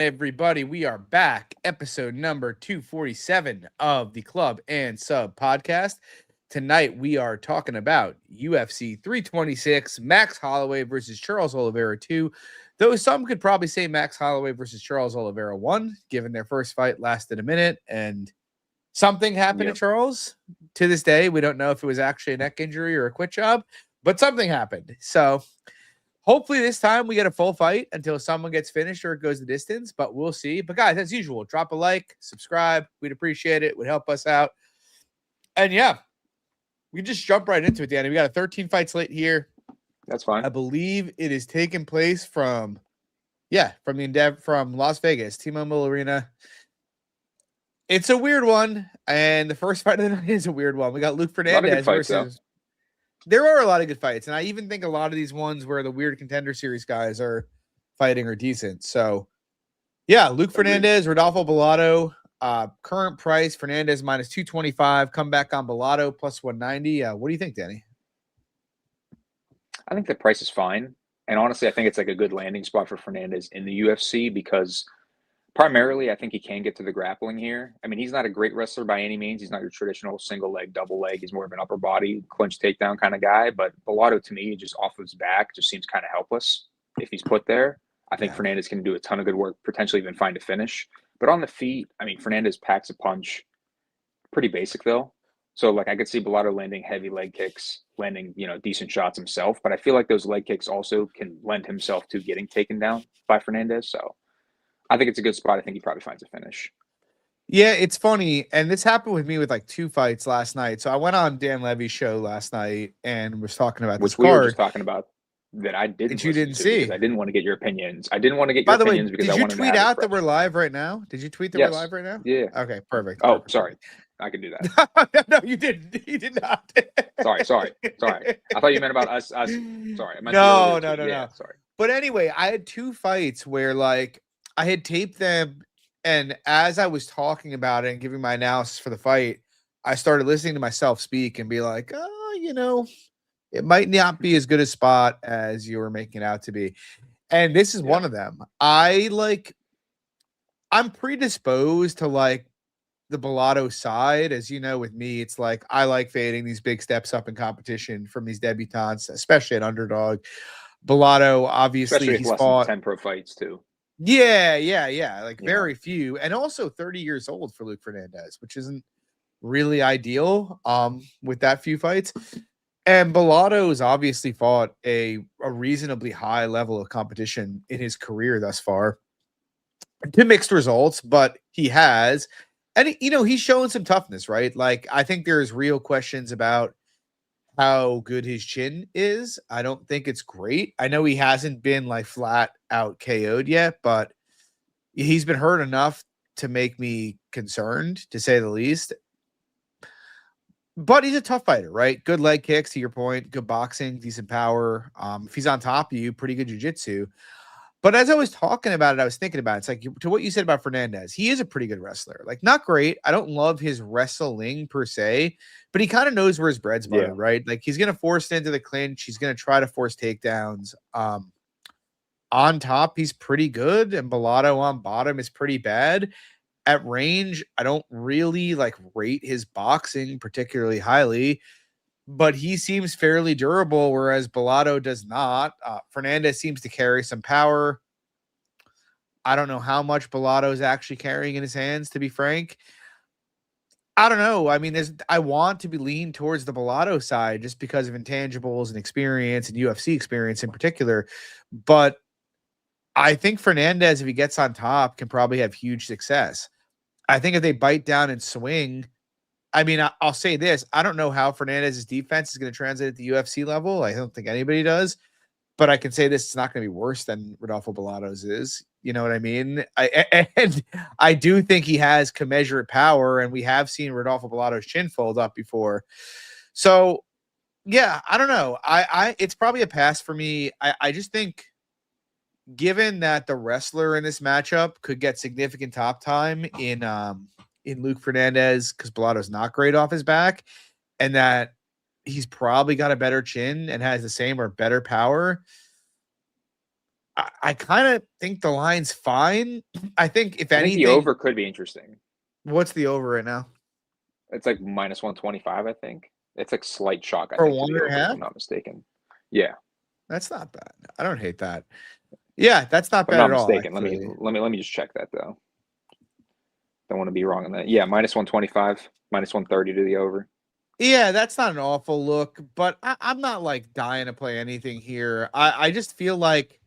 Everybody, we are back. Episode number 247 of the Club and Sub podcast. Tonight, we are talking about UFC 326, Max Holloway versus Charles Oliveira 2. Though some could probably say Max Holloway versus Charles Oliveira 1, given their first fight lasted a minute and something happened to Yep. Charles. To this day, we don't know if it was actually a neck injury or a quit job, but something happened. So hopefully this time we get a full fight until someone gets finished or it goes the distance, but we'll see. But guys, as usual, drop a like, subscribe. We'd appreciate it. Would help us out. And yeah, we just jump right into it, Danny. We got a 13 fight slate here. That's fine. I believe it is taking place from Las Vegas, T-Mobile Arena. It's a weird one, and the first fight of the night is a weird one. We got Luke Fernandez versus. There are a lot of good fights, and I even think a lot of these ones where the weird contender series guys are fighting are decent. So, yeah, Luke Fernandez, Rodolfo Bellato, current price, Fernandez minus 225, come back on Bellato plus 190. What do you think, Danny? I think the price is fine. And honestly, I think it's like a good landing spot for Fernandez in the UFC because primarily I think he can get to the grappling here. I mean, he's not a great wrestler by any means. He's not your traditional single leg, double leg. He's more of an upper body clinch takedown kind of guy. But Bellato, to me, just off of his back, just seems kind of helpless if he's put there. I think Fernandez can do a ton of good work, potentially even find a finish. But on the feet, I mean, Fernandez packs a punch. Pretty basic, though. So, like, I could see Bellato landing heavy leg kicks, landing, decent shots himself. But I feel like those leg kicks also can lend himself to getting taken down by Fernandez. So I think it's a good spot. I think he probably finds a finish. Yeah, it's funny. And this happened with me with like two fights last night. So I went on Dan Levy's show last night and was talking about this Which we were card. just talking about that I didn't That you didn't see. because I didn't want to get your opinions. I didn't want to get By your the way, opinions because I did you wanted to tweet have out that we're live right now? Did you tweet that we're live right now? Yeah. Okay, perfect. Oh, perfect. sorry. I can do that. No, you didn't. You did not. Sorry. I thought you meant about us. Sorry. I meant No. Sorry. But anyway, I had two fights where like I had taped them, and as I was talking about it and giving my analysis for the fight, I started listening to myself speak and be like, it might not be as good a spot as you were making it out to be. And this is one of them. I'm predisposed to like the Bellato side. As you know, with me, it's like I like fading these big steps up in competition from these debutants, especially at underdog. Bellato, obviously, especially he's less fought than 10 pro fights too. Yeah. Like very few, and also 30 years old for Luke Fernandez, which isn't really ideal with that few fights. And Bellato has obviously fought a reasonably high level of competition in his career thus far. To mixed results, but he has. And, he's showing some toughness, right? Like, I think there's real questions about how good his chin is. I don't think it's great. I know he hasn't been, like, flat out KO'd yet, but he's been hurt enough to make me concerned, to say the least. But he's a tough fighter, right? Good leg kicks, to your point. Good boxing, decent power. If he's on top of you, pretty good jiu-jitsu. But as I was talking about it, I was thinking about it. It's like to what you said about Fernandez. He is a pretty good wrestler. Like, not great. I don't love his wrestling per se, but he kind of knows where his bread's buttered, right? Like, he's going to force it into the clinch. He's going to try to force takedowns. On top, he's pretty good, and Bellato on bottom is pretty bad. At range, I don't really like rate his boxing particularly highly, but he seems fairly durable, whereas Bellato does not. Fernandez seems to carry some power. I don't know how much Bellato is actually carrying in his hands, to be frank. I don't know. I mean, I want to be leaned towards the Bellato side just because of intangibles and experience and UFC experience in particular. But I think Fernandez, if he gets on top, can probably have huge success. I think if they bite down and swing, I mean, I'll say this. I don't know how Fernandez's defense is going to translate at the UFC level. I don't think anybody does. But I can say this, it's not going to be worse than Rodolfo Bellato's is. You know what I mean? I do think he has commensurate power, and we have seen Rodolfo Bellato's chin fold up before. So, yeah, I don't know. It's probably a pass for me. I just think, given that the wrestler in this matchup could get significant top time in Luke Fernandez, because Bellato's not great off his back, and that he's probably got a better chin and has the same or better power, I kind of think the line's fine. I think if I think the anything, over could be interesting. what's the over right now? It's like minus 125, I think. It's like slight shock, I For think, to one the and a over, if half? I'm not mistaken. Yeah, That's not bad. I don't hate that. Yeah, that's not if I'm bad not at all, mistaken. Let me actually. let me just check that though. Don't want to be wrong on that. Yeah, minus 125, minus 130 to the over. Yeah, that's not an awful look, but I'm not like dying to play anything here. I just feel like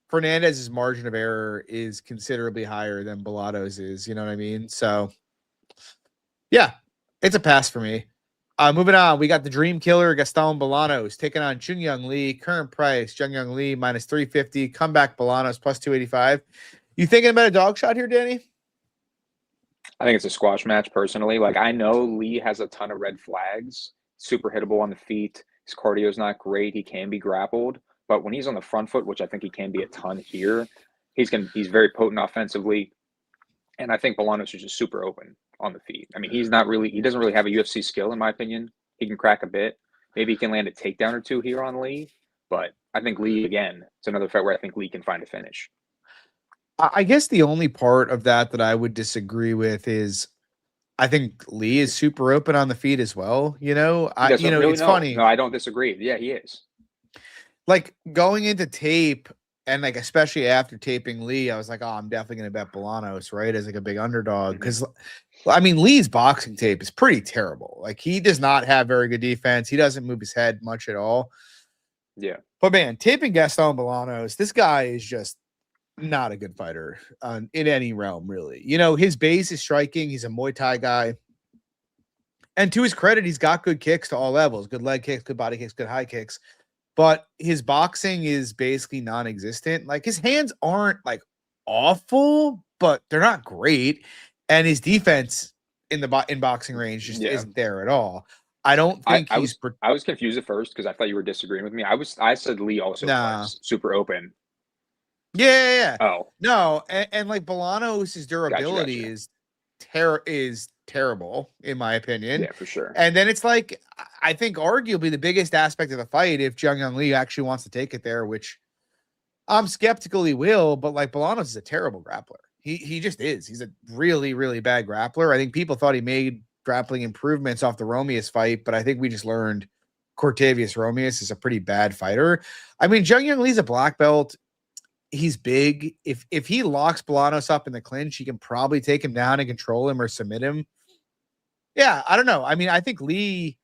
Fernandez's margin of error is considerably higher than Bellato's is. You know what I mean? So yeah, it's a pass for me. Moving on, we got the Dream Killer Gaston Bolanos taking on Junyoung Lee. Current price: Junyoung Lee minus 350. Comeback Bolanos plus 285. You thinking about a dog shot here, Danny? I think it's a squash match personally. Like I know Lee has a ton of red flags, super hittable on the feet. His cardio is not great. He can be grappled, but when he's on the front foot, which I think he can be a ton here, he's very potent offensively. And I think Bolanos is just super open on the feet. I mean, he doesn't really have a UFC skill in my opinion. He can crack a bit. Maybe he can land a takedown or two here on Lee, but I think Lee again, it's another fight where I think Lee can find a finish. I guess the only part of that I would disagree with is I think Lee is super open on the feet as well. He doesn't really It's know. funny. No, I don't disagree. Yeah, he is. Like going into tape and like especially after taping Lee, I was like, oh, I'm definitely gonna bet Bolanos, right? As like a big underdog. Mm-hmm. Because I mean, Lee's boxing tape is pretty terrible. Like he does not have very good defense. He doesn't move his head much at all. Yeah. But man, taping Gaston Bolanos, this guy is just not a good fighter in any realm, really. His base is striking. He's a Muay Thai guy. And to his credit, he's got good kicks to all levels, good leg kicks, good body kicks, good high kicks. But his boxing is basically non-existent. Like his hands aren't like awful, but they're not great. And his defense in boxing range just Yeah. isn't there at all. I don't I, think I he's was I was confused at first because I thought you were disagreeing with me. I said Lee also nah. fights super open. Yeah. Oh, No, and like Bolanos' gotcha. durability is terrible in my opinion. Yeah, for sure. And then it's like I think arguably the biggest aspect of the fight if Jung Young Lee actually wants to take it there, which I'm skeptical he will, but like Bolanos is a terrible grappler. He just is. He's a really, really bad grappler. I think people thought he made grappling improvements off the Romeus fight, but I think we just learned Cortavius Romeus is a pretty bad fighter. I mean, Jung Young Lee's a black belt. He's big. If he locks Bolanos up in the clinch, he can probably take him down and control him or submit him. Yeah, I don't know. I mean, I think Lee's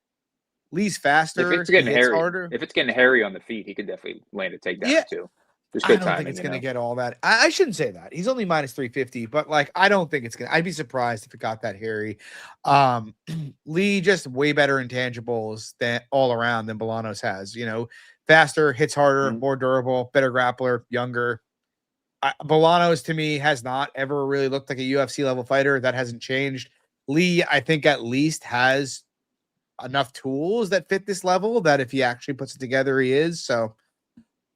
faster. He hits harder. If it's getting hairy on the feet, he could definitely land a takedown Yeah, or two. Just I good don't think timing, it's going to get all that. I shouldn't say that. He's only minus 350, but like, I don't think it's going to, I'd be surprised if it got that hairy. Um, Lee just way better intangibles than all around than Bolanos has, faster, hits harder, Mhm. more durable, better grappler, younger. Bolanos to me has not ever really looked like a UFC level fighter. That hasn't changed. Lee, I think at least has enough tools that fit this level that if he actually puts it together, he is. So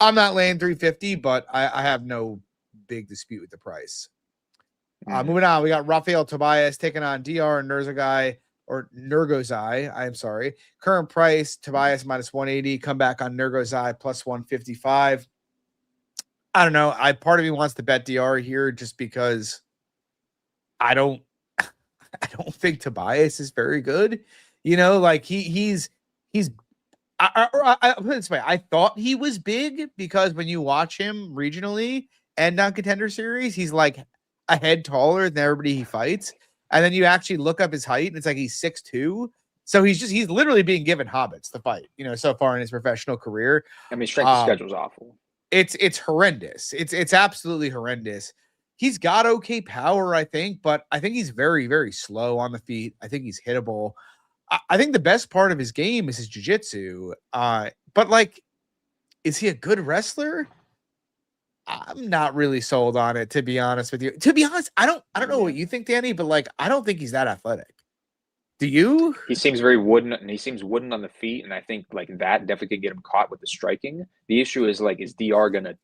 I'm not laying 350, but I have no big dispute with the price. Mhm. Moving on, we got Rafael Tobias taking on DR Nurzagay or Nurgozai. I'm sorry. Current price Tobias minus 180. Come back on Nurgozai plus 155. I don't know. Part of me wants to bet DR here just because I don't I don't think Tobias is very good. Like he's I put it this way. I thought he was big because when you watch him regionally and on Contender Series, he's like a head taller than everybody he fights. And then you actually look up his height, and it's like he's 6'2". So he's literally being given hobbits to fight, so far in his professional career. I mean, strength of Um, schedule is awful. it's horrendous. It's absolutely horrendous. He's got okay power, I think, but I think he's very, very slow on the feet. I think he's hittable. I think the best part of his game is his jiu-jitsu. But like, is he a good wrestler? I'm not really sold on it, to be honest with you. To be honest, I don't know Yeah. what you think, Danny, but like, I don't think he's that athletic. Do you? He seems very wooden, and he seems wooden on the feet, and I think like that definitely could get him caught with the striking. The issue is like, is DR gonna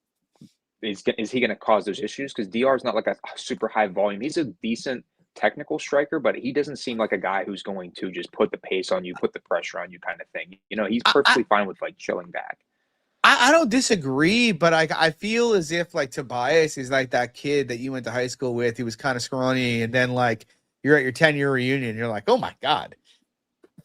is he gonna cause those issues? Because DR is not like a super high volume. He's a decent technical striker, but he doesn't seem like a guy who's going to just put the pace on you, put the pressure on you, kind of thing. He's I, I perfectly fine with like chilling back. I don't disagree, but I feel as if like Tobias is like that kid that you went to high school with. He was kind of scrawny, and then like you're at your 10-year reunion, you're like, oh my god,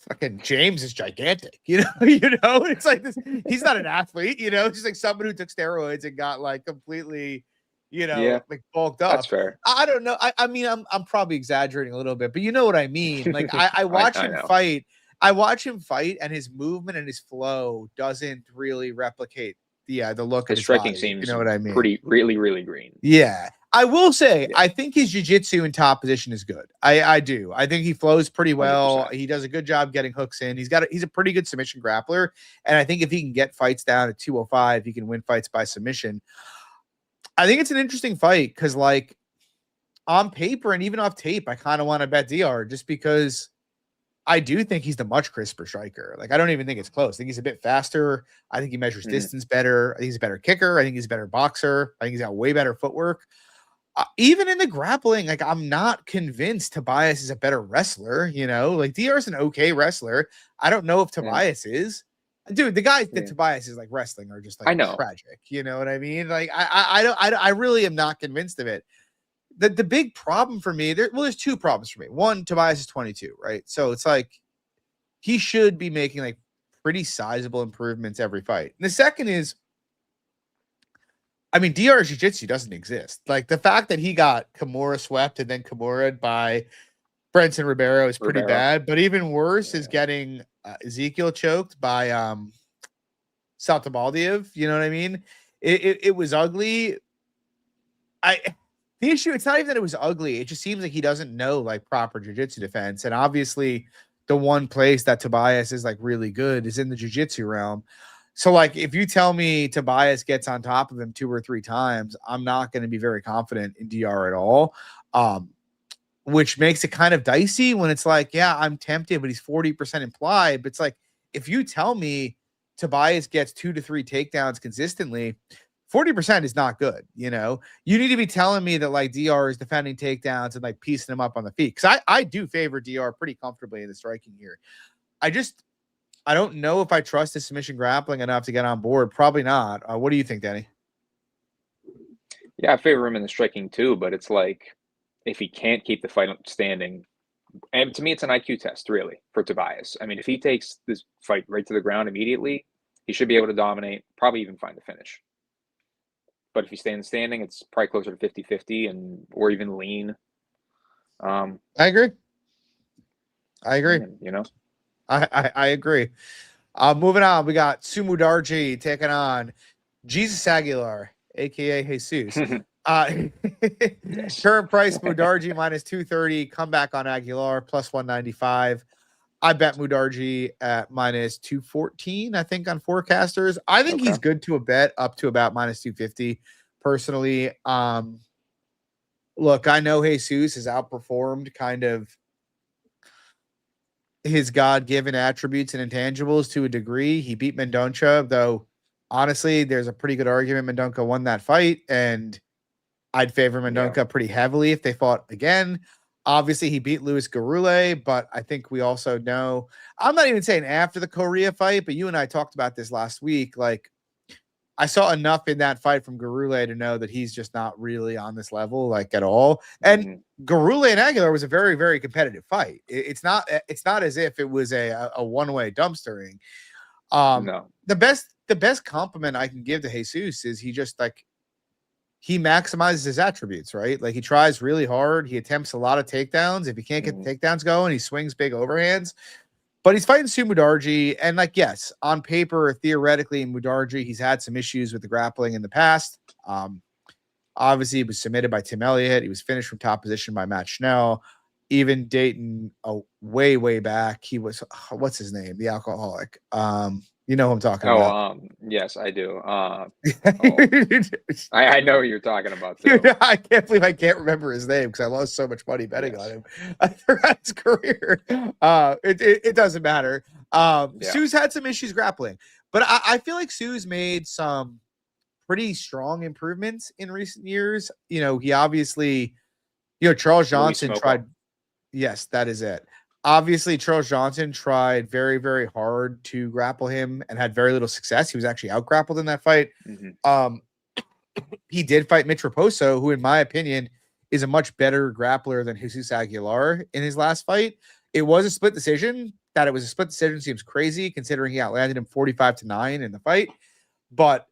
fucking James is gigantic. It's like this. He's not an athlete, it's just like someone who took steroids and got like completely, Yeah, like bulked that's up. fair. I don't know. I mean, I'm probably exaggerating a little bit, but you know what I mean. Like I watch I him know. fight. I watch him fight, and his movement and his flow doesn't really replicate the look of His his striking body. You seems know what I mean? pretty, really, really green. Yeah. I will say, Yeah, I think his jiu-jitsu in top position is good. I do. I think he flows pretty well. 100%. He does a good job getting hooks in. He's a pretty good submission grappler. And I think if he can get fights down at 205, he can win fights by submission. I think it's an interesting fight because, like, on paper and even off tape, I kind of want to bet DR just because I do think he's the much crisper striker. Like, I don't even think it's close. I think he's a bit faster. I think he measures distance better. I think he's a better kicker. I think he's a better boxer. I think he's got way better footwork. Even in the grappling, like, I'm not convinced Tobias is a better wrestler. Like, DR is an okay wrestler. I don't know if Tobias is. Dude, the guys that Tobias is like wrestling are just like I know. tragic. You know what I mean? Like, I really am not convinced of it. The big problem for me, there's two problems for me. One, Tobias is 22, right? So it's like he should be making like pretty sizable improvements every fight. And the second is, I mean, DR Jiu-Jitsu doesn't exist. Like, the fact that he got Kimura swept and then Kimura'd by Brenton Ribeiro is pretty bad. But even worse is getting Ezekiel choked by Saltabaldiev. You know what I mean? It was ugly. The issue, it's not even that it was ugly. It just seems like he doesn't know like proper jiu-jitsu defense. And obviously the one place that Tobias is like really good is in the jiu-jitsu realm. So, like, if you tell me Tobias gets on top of him 2 or 3 times, I'm not going to be very confident in DR at all. Which makes it kind of dicey when it's like, yeah, I'm tempted, but he's 40% implied. But it's like, if you tell me Tobias gets 2 to 3 takedowns consistently, 40% is not good. You need to be telling me that like DR is defending takedowns and like piecing him up on the feet. Cause I do favor DR pretty comfortably in the striking here. I don't know if I trust his submission grappling enough to get on board. Probably not. What do you think, Danny? Yeah, I favor him in the striking too, but it's like if he can't keep the fight standing, and to me, it's an IQ test, really, for Tobias. I mean, if he takes this fight right to the ground immediately, he should be able to dominate, probably even find the finish. But if he stays standing, it's probably closer to 50-50 or even lean. I agree. I agree. Moving on, we got Sumu Darji taking on Jesus Aguilar, aka Jesus. Yes. Current price Mudarji minus 230. Comeback on Aguilar plus 195. I bet Mudarji at minus 214, I think, on forecasters. I think he's good to a bet up to about minus 250 personally. Look, I know Jesus has outperformed kind of his God-given attributes and intangibles to a degree. He beat Mendonça, though honestly, there's a pretty good argument Mendonça won that fight, and I'd favor Mendonça pretty heavily if they fought again. Obviously, he beat Luis Garule, but I think we also know, I'm not even saying after the Korea fight, but you and I talked about this last week. Like, I saw enough in that fight from Garule to know that he's just not really on this level, like, at all. And Garule and Aguilar was a very, very competitive fight. It's not as if it was a one-way dumpstering. No. The best compliment I can give to Jesus is he just like, he maximizes his attributes, right? Like, he tries really hard. He attempts a lot of takedowns. If he can't get the takedowns going, he swings big overhands. But he's fighting Sumu Mudarji. And like, yes, on paper, theoretically, in Mudarji, he's had some issues with the grappling in the past. Obviously, he was submitted by Tim Elliott. He was finished from top position by Matt Schnell. Even dating way, way back, he was, what's his name? The alcoholic. You know who I'm talking about. Yes, I do. I know who you're talking about too. Dude, I can't believe I can't remember his name because I lost so much money betting on him throughout his career. It doesn't matter. Sue's had some issues grappling, but I feel like Sue's made some pretty strong improvements in recent years. He obviously, Charles Johnson tried. Yes, that is it. Obviously, Charles Johnson tried very, very hard to grapple him and had very little success. He was actually out grappled in that fight. Um, he did fight Mitch Raposo, who, in my opinion, is a much better grappler than Jesus Aguilar in his last fight. It was a split decision. That it was a split decision seems crazy considering he outlanded him 45-9 in the fight. But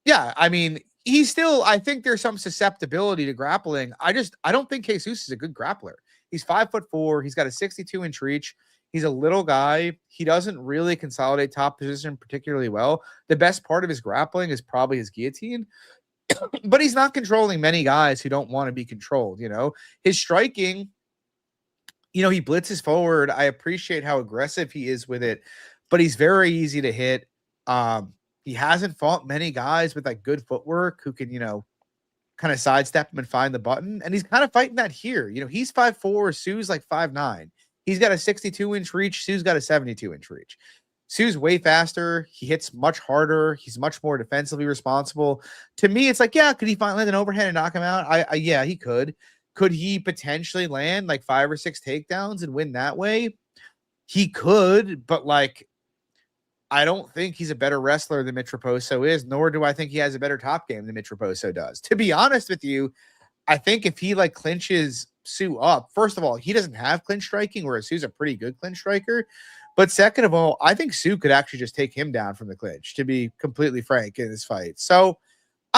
yeah, I mean, he's still, I think there's some susceptibility to grappling. I don't think Jesus is a good grappler. He's 5'4". He's got a 62-inch reach. He's a little guy. He doesn't really consolidate top position particularly well. The best part of his grappling is probably his guillotine, but he's not controlling many guys who don't want to be controlled. His striking, he blitzes forward. I appreciate how aggressive he is with it, but he's very easy to hit. He hasn't fought many guys with like good footwork who can, kind of sidestep him and find the button. And he's kind of fighting that here. He's 5'4", Sue's like 5'9". He's got a 62-inch reach. Sue's got a 72-inch reach. Sue's way faster. He hits much harder. He's much more defensively responsible. To me, it's like, yeah, could he finally land an overhead and knock him out? Yeah, he could. Could he potentially land like 5 or 6 takedowns and win that way? He could, but like, I don't think he's a better wrestler than Mitch Raposo is, nor do I think he has a better top game than Mitch Raposo does. To be honest with you, I think if he like clinches Sue up, first of all, he doesn't have clinch striking, whereas Sue's a pretty good clinch striker. But second of all, I think Sue could actually just take him down from the clinch, to be completely frank, in this fight. So,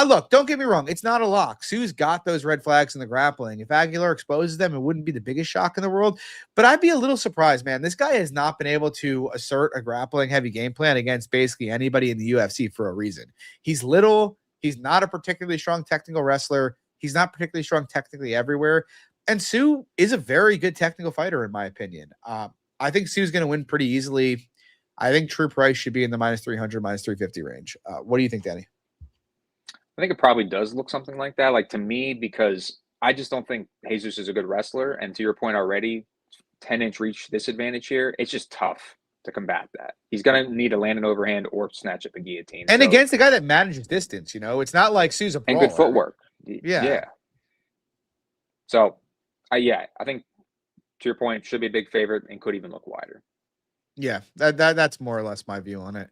look, don't get me wrong. It's not a lock. Sue's got those red flags in the grappling. If Aguilar exposes them, it wouldn't be the biggest shock in the world. But I'd be a little surprised, man. This guy has not been able to assert a grappling heavy game plan against basically anybody in the UFC for a reason. He's little. He's not a particularly strong technical wrestler. He's not particularly strong technically everywhere. And Sue is a very good technical fighter, in my opinion. I think Sue's going to win pretty easily. I think true price should be in the -300, -350 range. What do you think, Danny? I think it probably does look something like that. Like, to me, because I just don't think Jesus is a good wrestler. And to your point already, 10-inch reach disadvantage here, it's just tough to combat that. He's going to need to land an overhand or snatch up a guillotine. And against the guy that manages distance, it's not like Sue's a brawler. And good footwork. Yeah. So, I think, to your point, should be a big favorite and could even look wider. Yeah, that's more or less my view on it.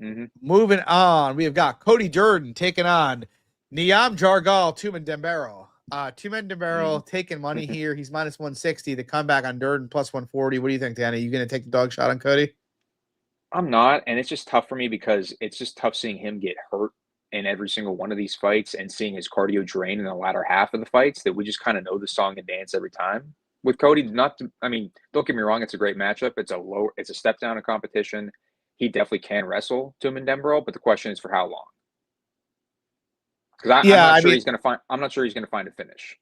Mm-hmm. Moving on, we have got Cody Durden taking on Niam Jargal, Tumen Dembero. Tumen Dembero taking money here. He's -160. The comeback on Durden +140. What do you think, Danny? You going to take the dog shot on Cody? I'm not, and it's just tough for me because it's just tough seeing him get hurt in every single one of these fights and seeing his cardio drain in the latter half of the fights, that we just kind of know the song and dance every time. With Cody, don't get me wrong, it's a great matchup. It's a step down in competition. He definitely can wrestle Tumen Dembero, but the question is for how long? Because I'm not sure he's going to find a finish.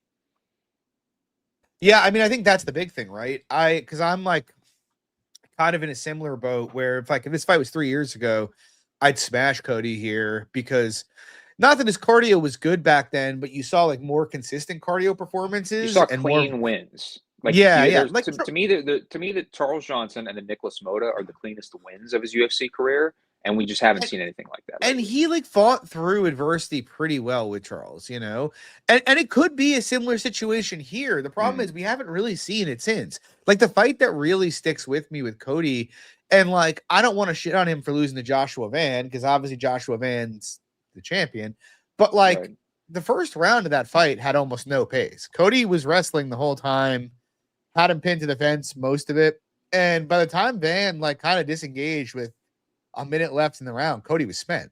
Yeah, I think that's the big thing, right? Because I'm like kind of in a similar boat where if this fight was 3 years ago, I'd smash Cody here because not that his cardio was good back then, but you saw like more consistent cardio performances. You saw clean wins. Like, Like, to me, the Charles Johnson and the Nicholas Mota are the cleanest wins of his UFC career, and we just haven't seen anything like that. And he like fought through adversity pretty well with Charles, and it could be a similar situation here. The problem is we haven't really seen it since. Like, the fight that really sticks with me with Cody, and like, I don't want to shit on him for losing to Joshua Van because obviously Joshua Van's the champion, but like the first round of that fight had almost no pace. Cody was wrestling the whole time. Had him pinned to the fence most of it. And by the time Van like kind of disengaged with a minute left in the round, Cody was spent.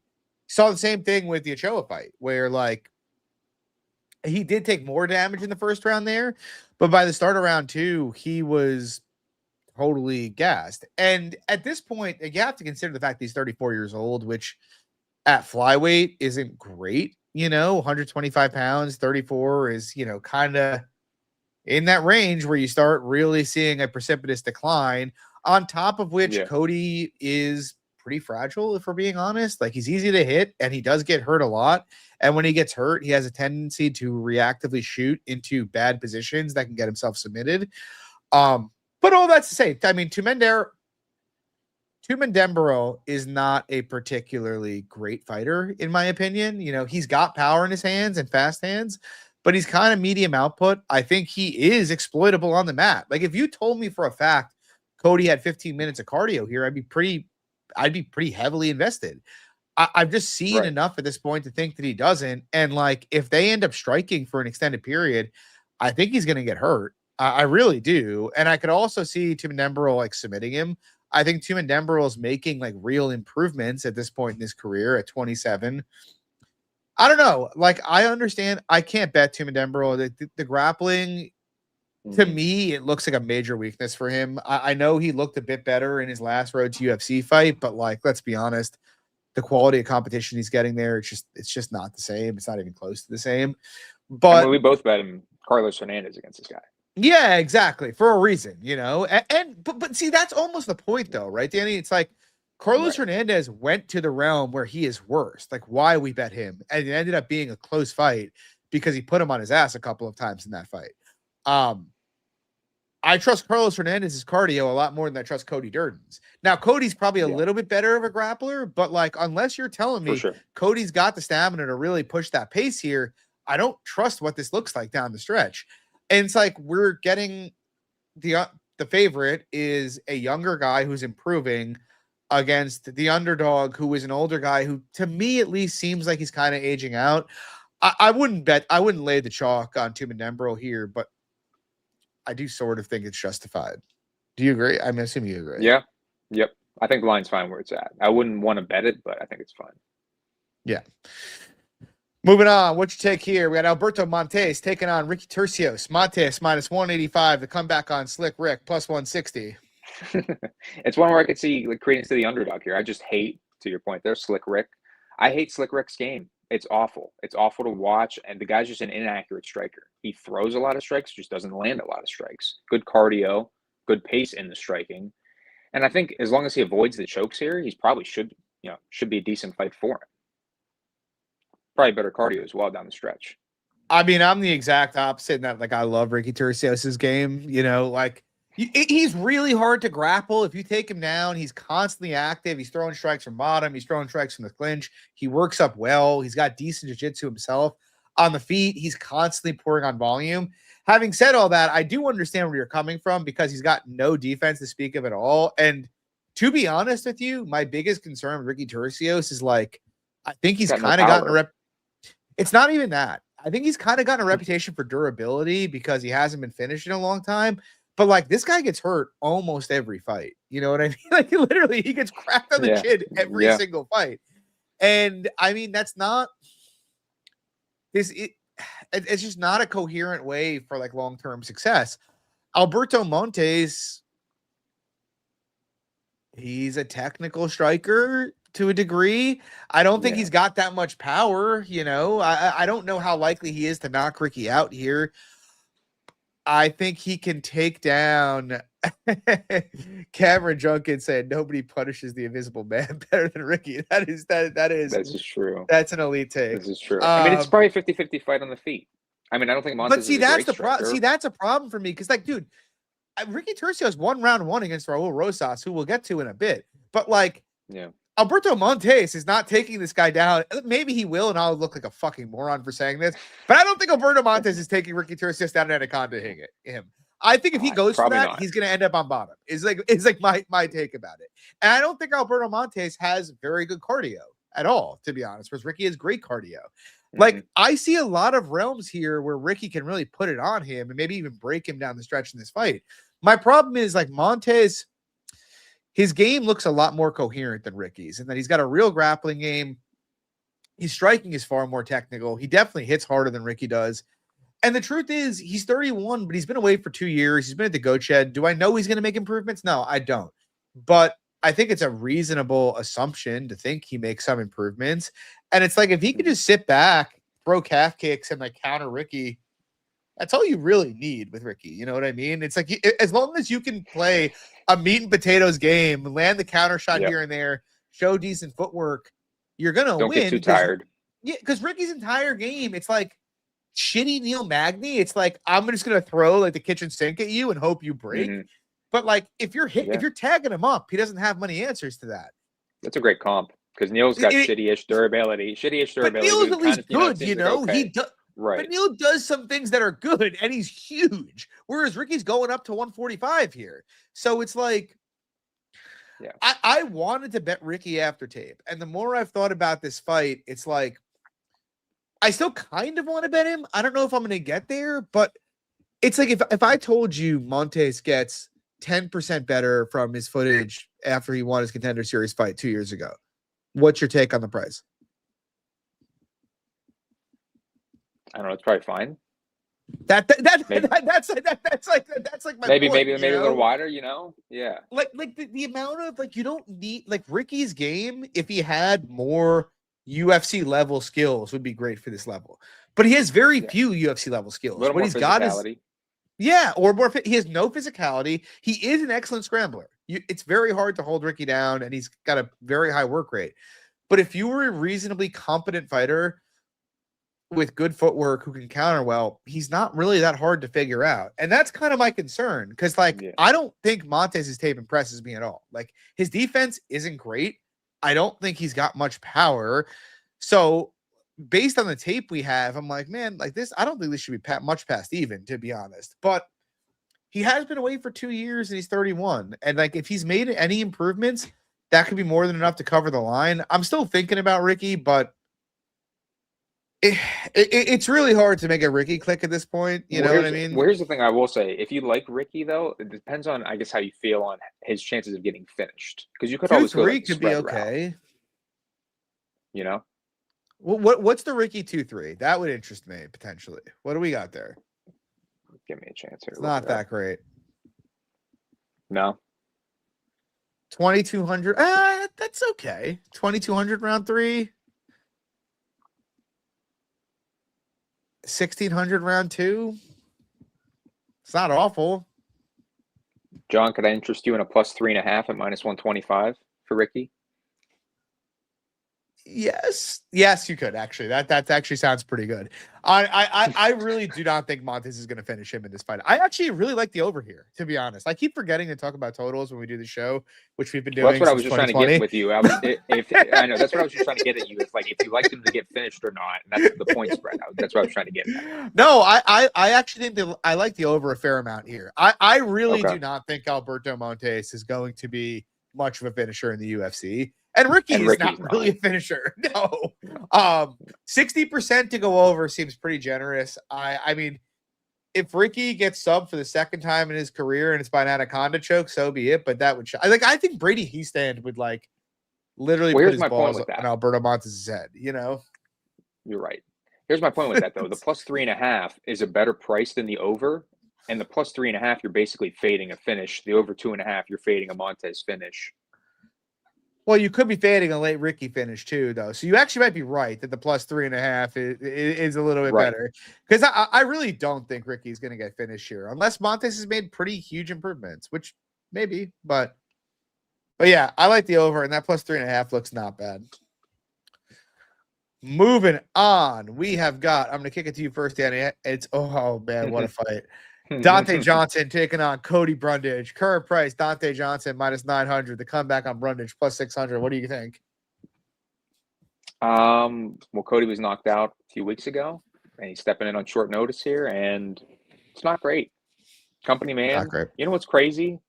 Saw the same thing with the Ochoa fight where like he did take more damage in the first round there, but by the start of round 2, he was totally gassed. And at this point, you have to consider the fact that he's 34 years old, which at flyweight isn't great. 125 pounds, 34 is, kind of in that range where you start really seeing a precipitous decline, on top of which Cody is pretty fragile, if we're being honest. Like, he's easy to hit and he does get hurt a lot. And when he gets hurt, he has a tendency to reactively shoot into bad positions that can get himself submitted. But all that's to say, Tumen Dembero is not a particularly great fighter, in my opinion. He's got power in his hands and fast hands, but he's kind of medium output. I think he is exploitable on the mat. Like, if you told me for a fact Cody had 15 minutes of cardio here, I'd be pretty heavily invested. I've just seen enough at this point to think that he doesn't. And like, if they end up striking for an extended period, I think he's going to get hurt. I really do. And I could also see Tim Dembrel like submitting him. I think Tim Dembrel is making like real improvements at this point in his career at 27. I don't know. Like, I understand. I can't bet Tim Dembrel. The grappling, to me, it looks like a major weakness for him. I know he looked a bit better in his last road to UFC fight, but like, let's be honest, the quality of competition he's getting there, it's just not the same. It's not even close to the same. But I mean, we both bet him Carlos Hernandez against this guy. Yeah, exactly. For a reason, you know. But see, that's almost the point though, right, Danny? It's like Carlos Hernandez went to the realm where he is worst. Like, why we bet him? And it ended up being a close fight because he put him on his ass a couple of times in that fight. I trust Carlos Hernandez's cardio a lot more than I trust Cody Durden's. Now, Cody's probably a little bit better of a grappler, but like, unless you're telling me Cody's got the stamina to really push that pace here, I don't trust what this looks like down the stretch. And it's like, we're getting the favorite is a younger guy who's improving against the underdog, who is an older guy who, to me at least, seems like he's kind of aging out. I wouldn't lay the chalk on Tim Dembrel here, but I do sort of think it's justified. Do you agree? I'm assuming you agree. Yeah. Yep. I think the line's fine where it's at. I wouldn't want to bet it, but I think it's fine. Yeah. Moving on, what you take here? We got Alberto Montes taking on Ricky Turcios. Montes minus 185. The comeback on Slick Rick plus 160. It's one where I could see like credence to the underdog here. I just hate, to your point there, Slick Rick. I hate Slick Rick's game. It's awful. It's awful to watch, and the guy's just an inaccurate striker. He throws a lot of strikes, just doesn't land a lot of strikes. Good cardio, good pace in the striking. And I think as long as he avoids the chokes here, he's probably should be a decent fight for him. Probably better cardio as well down the stretch. I mean, I'm the exact opposite in that, like, I love Ricky Turcios' game. You know, like, he's really hard to grapple. If you take him down, he's constantly active. He's throwing strikes from bottom. He's throwing strikes from the clinch. He works up well. He's got decent jiu-jitsu himself. On the feet, he's constantly pouring on volume. Having said all that, I do understand where you're coming from because he's got no defense to speak of at all. And to be honest with you, my biggest concern with Ricky Turcios is, like, I think he's kind of gotten a It's not even that. I think he's kind of gotten a reputation for durability because he hasn't been finished in a long time. But like, this guy gets hurt almost every fight. You know what I mean? Like, literally, he gets cracked on the chin every single fight. And I mean, that's not this. It's just not a coherent way for like long-term success. Alberto Montes, he's a technical striker to a degree. I don't think he's got that much power. You know, I don't know how likely he is to knock Ricky out here. I think he can take down Cameron Junkin said nobody punishes the invisible man better than Ricky. That's just true. That's an elite take. This is true. I mean, it's probably a 50-50 fight on the feet. I mean, I don't think Montes But see, that's the problem. See, that's a problem for me because, like, dude, Ricky Turcios won round one against Raul Rosas, who we'll get to in a bit. But like, Alberto Montes is not taking this guy down. Maybe he will, and I'll look like a fucking moron for saying this. But I don't think Alberto Montes is taking Ricky Turcios down at Anaconda him. I think if he goes for that, he's going to end up on bottom. It's like my take about it. And I don't think Alberto Montes has very good cardio at all, to be honest, whereas Ricky has great cardio. Like, I see a lot of realms here where Ricky can really put it on him and maybe even break him down the stretch in this fight. My problem is, like, Montes, his game looks a lot more coherent than Ricky's, and that he's got a real grappling game. His striking is far more technical. He definitely hits harder than Ricky does. And the truth is, he's 31, but he's been away for 2 years. He's been at the goat shed. Do I know he's going to make improvements? No, I don't. But I think it's a reasonable assumption to think he makes some improvements. And it's like, if he could just sit back, throw calf kicks, and like counter Ricky, that's all you really need with Ricky. You know what I mean? It's like, as long as you can play a meat and potatoes game, land the counter shot here and there, show decent footwork, you're going to win. Don't get too tired. Yeah, because Ricky's entire game, it's like shitty Neil Magny. It's like, I'm just going to throw like the kitchen sink at you and hope you break. But like, if you're tagging him up, he doesn't have many answers to that. That's a great comp because Neil's got shitty-ish durability. But Neil's at least good, you know. Okay. Right. But Neil does some things that are good, and he's huge. Whereas Ricky's going up to 145 here. So it's like, yeah, I wanted to bet Ricky after tape. And the more I've thought about this fight, it's like, I still kind of want to bet him. I don't know if I'm going to get there, but it's like if I told you Montes gets 10% better from his footage after he won his Contender Series fight 2 years ago, what's your take on the price? I don't know. It's probably fine. That's like my maybe point, a little wider. Yeah. Like the amount of you don't need Ricky's game. If he had more UFC level skills, would be great for this level. But he has very few UFC level skills. A little what more he's physicality. Got is or more. He has no physicality. He is an excellent scrambler. It's very hard to hold Ricky down, and he's got a very high work rate. But if you were a reasonably competent fighter with good footwork who can counter well, he's not really that hard to figure out. And that's kind of my concern because, I don't think Montez's tape impresses me at all. His defense isn't great. I don't think he's got much power. So based on the tape we have, I'm like, man, this, I don't think this should be much past even, to be honest. But he has been away for 2 years and he's 31. And if he's made any improvements, that could be more than enough to cover the line. I'm still thinking about Ricky, but it's really hard to make a Ricky click at this point. You know what I mean? Well, here's the thing I will say. If you like Ricky, though, it depends on, I guess, how you feel on his chances of getting finished. Because you could always go Ricky could be okay. Route, what's the Ricky 2-3? That would interest me potentially. What do we got there? Give me a chance here. It's not that great. No. 2,200. That's okay. 2,200 round 3. 1,600 round 2. It's not awful. John, could I interest you in a plus 3.5 at -125 for Ricky? Yes, you could actually. That actually sounds pretty good. I really do not think Montes is going to finish him in this fight. I actually really like the over here, to be honest. I keep forgetting to talk about totals when we do the show, which we've been doing. Well, that's what I was just trying to get with you. I know that's what I was just trying to get at you. It's if you liked him to get finished or not, and that's the point spread. That's what I was trying to get at. No, I actually think that I like the over a fair amount here. I really do not think Alberto Montes is going to be much of a finisher in the UFC. And Ricky's not really a finisher. No. 60% to go over seems pretty generous. I mean, if Ricky gets subbed for the second time in his career and it's by an anaconda choke, so be it. But that would I think Brady Heastand would literally put his balls on Alberto Montes' head, You're right. Here's my point with that, though. The plus 3.5 is a better price than the over. And the plus 3.5, you're basically fading a finish. The over 2.5, you're fading a Montes finish. Well, you could be fading a late Ricky finish too, though. So you actually might be right that the plus 3.5 is a little bit better. Because I really don't think Ricky's going to get finished here unless Montes has made pretty huge improvements, which maybe, but yeah, I like the over, and that plus 3.5 looks not bad. Moving on, we have got. I'm going to kick it to you first, Danny. It's oh man, what a fight! Dante Johnson taking on Cody Brundage. Current price, Dante Johnson -900. The comeback on Brundage +600. What do you think? Well, Cody was knocked out a few weeks ago, and he's stepping in on short notice here, and it's not great. Company man. Not great. You know what's crazy?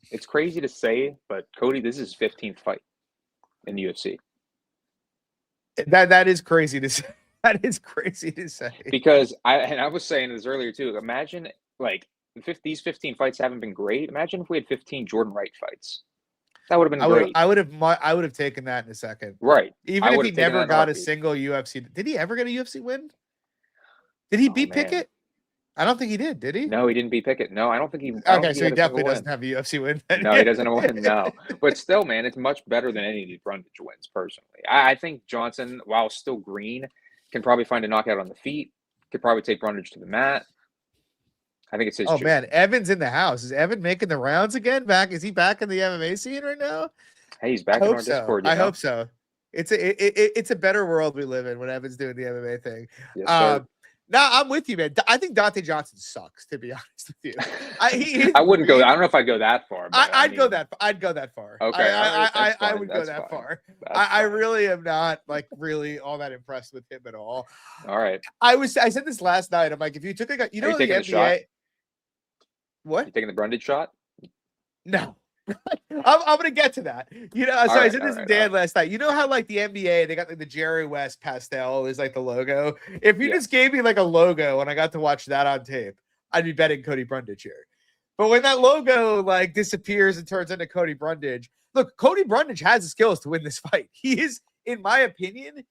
It's crazy to say, but Cody, this is his 15th fight in the UFC. That is crazy to say. That is crazy to say. Because I was saying this earlier too. Imagine these 15 fights haven't been great. Imagine if we had 15 Jordan Wright fights. That would have been great. I would have taken that in a second. Right. Even if he never got a single UFC. Did he ever get a UFC win? Did he beat Pickett? I don't think he did he? No, he didn't beat Pickett. No, I don't think he. Okay, so he definitely doesn't have a UFC win. No, he doesn't have a win. No, but still, man, it's much better than any of these Brundage wins. Personally, I think Johnson, while still green, can probably find a knockout on the feet. Could probably take Brundage to the mat. I think it's his. Oh man, Evan's in the house. Is Evan making the rounds again? Is he back in the MMA scene right now? Hey, he's back in our Discord. I hope so. It's a better world we live in when Evan's doing the MMA thing. Yes, sir. No, I'm with you, man. I think Dante Johnson sucks, to be honest with you. I wouldn't go. I don't know if I'd go that far. But I'd go that. I'd go that far. Okay, all right, that's I fine. would That's go that fine. far. That's I fine. really am not like really all that impressed with him at all. All right. I said this last night. I'm like, if you took a, Are you the taking the shot? NBA. What? You taking the Brundage shot? No. I'm gonna get to that. So I said this to Dan last night. You know how like the NBA, they got like the Jerry West pastel is like the logo. If you just gave me like a logo and I got to watch that on tape, I'd be betting Cody Brundage here. But when that logo like disappears and turns into Cody Brundage, look, Cody Brundage has the skills to win this fight. He is, in my opinion,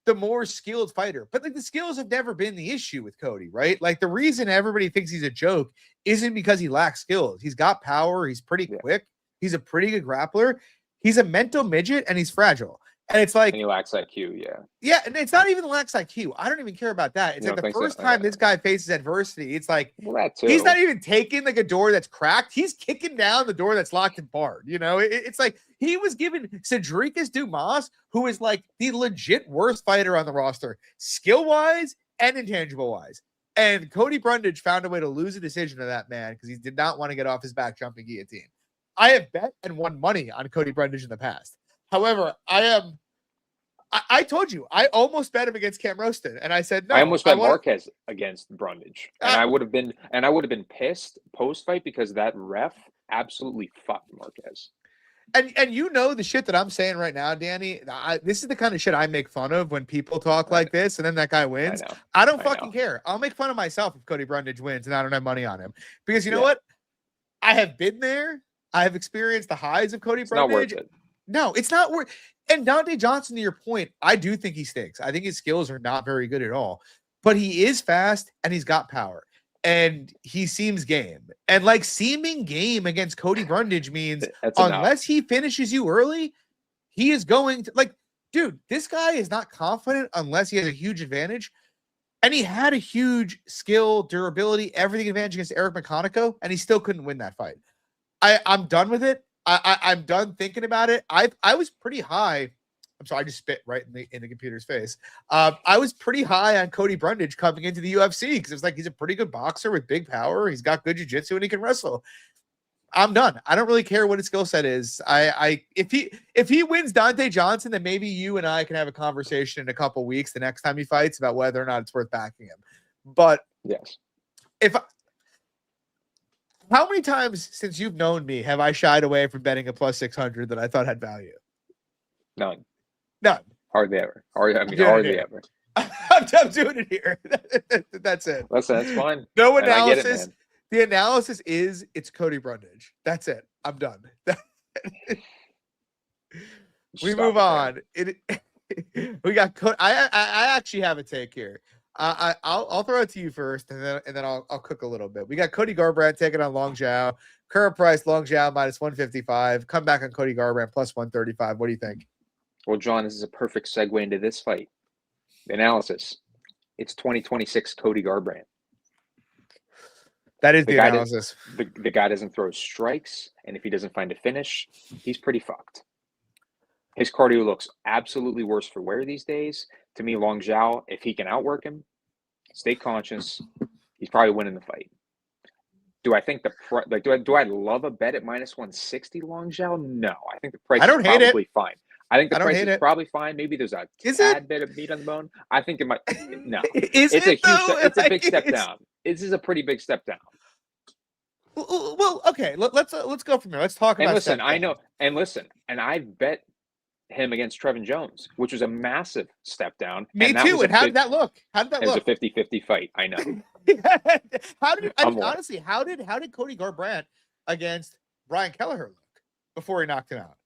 the more skilled fighter. But like the skills have never been the issue with Cody, right? Like the reason everybody thinks he's a joke isn't because he lacks skills. He's got power. He's pretty quick. He's a pretty good grappler. He's a mental midget and he's fragile. And it's like, and he lacks IQ, yeah. Yeah, and it's not even lacks IQ. I don't even care about that. It's like the first time this guy faces adversity, it's like he's not even taking like a door that's cracked. He's kicking down the door that's locked and barred. It's like he was given Cedricus Dumas, who is like the legit worst fighter on the roster, skill-wise and intangible-wise. And Cody Brundage found a way to lose a decision to that man because he did not want to get off his back jumping guillotine. I have bet and won money on Cody Brundage in the past. However, I told you, I almost bet him against Cam Roston, and I said no. I almost bet Marquez against Brundage, and I would have been pissed post fight because that ref absolutely fucked Marquez. And the shit that I'm saying right now, Danny. This is the kind of shit I make fun of when people talk like this, and then that guy wins. I don't fucking care. I'll make fun of myself if Cody Brundage wins, and I don't have money on him because you know what? I have been there. I have experienced the highs of Cody Brundage. Not worth it. No, it's not worth. And Dante Johnson, to your point, I do think he stinks. I think his skills are not very good at all, but he is fast and he's got power and he seems game. And like seeming game against Cody Brundage means unless he finishes you early, he is going to like, dude, this guy is not confident unless he has a huge advantage. And he had a huge skill, durability, everything advantage against Eric McConaughey, and he still couldn't win that fight. I'm done with it. I'm done thinking about it. I was pretty high. I'm sorry, I just spit right in the computer's face. I was pretty high on Cody Brundage coming into the UFC because it's like he's a pretty good boxer with big power. He's got good jiu-jitsu and he can wrestle. I'm done. I don't really care what his skill set is. If he wins Dante Johnson, then maybe you and I can have a conversation in a couple weeks the next time he fights about whether or not it's worth backing him. But yes, how many times since you've known me have I shied away from betting a plus 600 that I thought had value? None. Hardly ever. Hardly ever. I'm doing it here. That's it. Listen, that's fine. No analysis. The analysis is it's Cody Brundage. That's it. I'm done. We move on. We got. I actually have a take here. I'll throw it to you first, and then I'll cook a little bit. We got Cody Garbrandt taking on Long Zhao. Current price Long Zhao minus 155. Come back on Cody Garbrandt plus 135. What do you think? Well, John, this is a perfect segue into this fight. The analysis. It's 2026 Cody Garbrandt. That is the analysis. The guy doesn't throw strikes, and if he doesn't find a finish, he's pretty fucked. His cardio looks absolutely worse for wear these days. To me, Long Zhao, if he can outwork him, stay conscious, he's probably winning the fight. Do I think do I love a bet at minus 160 Long Zhao? No, I think the price is probably fine. I think the price is probably fine. Maybe there's a tad bit of meat on the bone. I think it might. No, it's a big step down. This is a pretty big step down. Well, okay. Let's go from there. Let's talk about. And listen, I know. And listen, and I bet him against Trevin Jones, which was a massive step down. Me too. And how did that look? How did that look? It was a 50-50 fight. I know. Honestly, how did Cody Garbrandt against Brian Kelleher look before he knocked him out?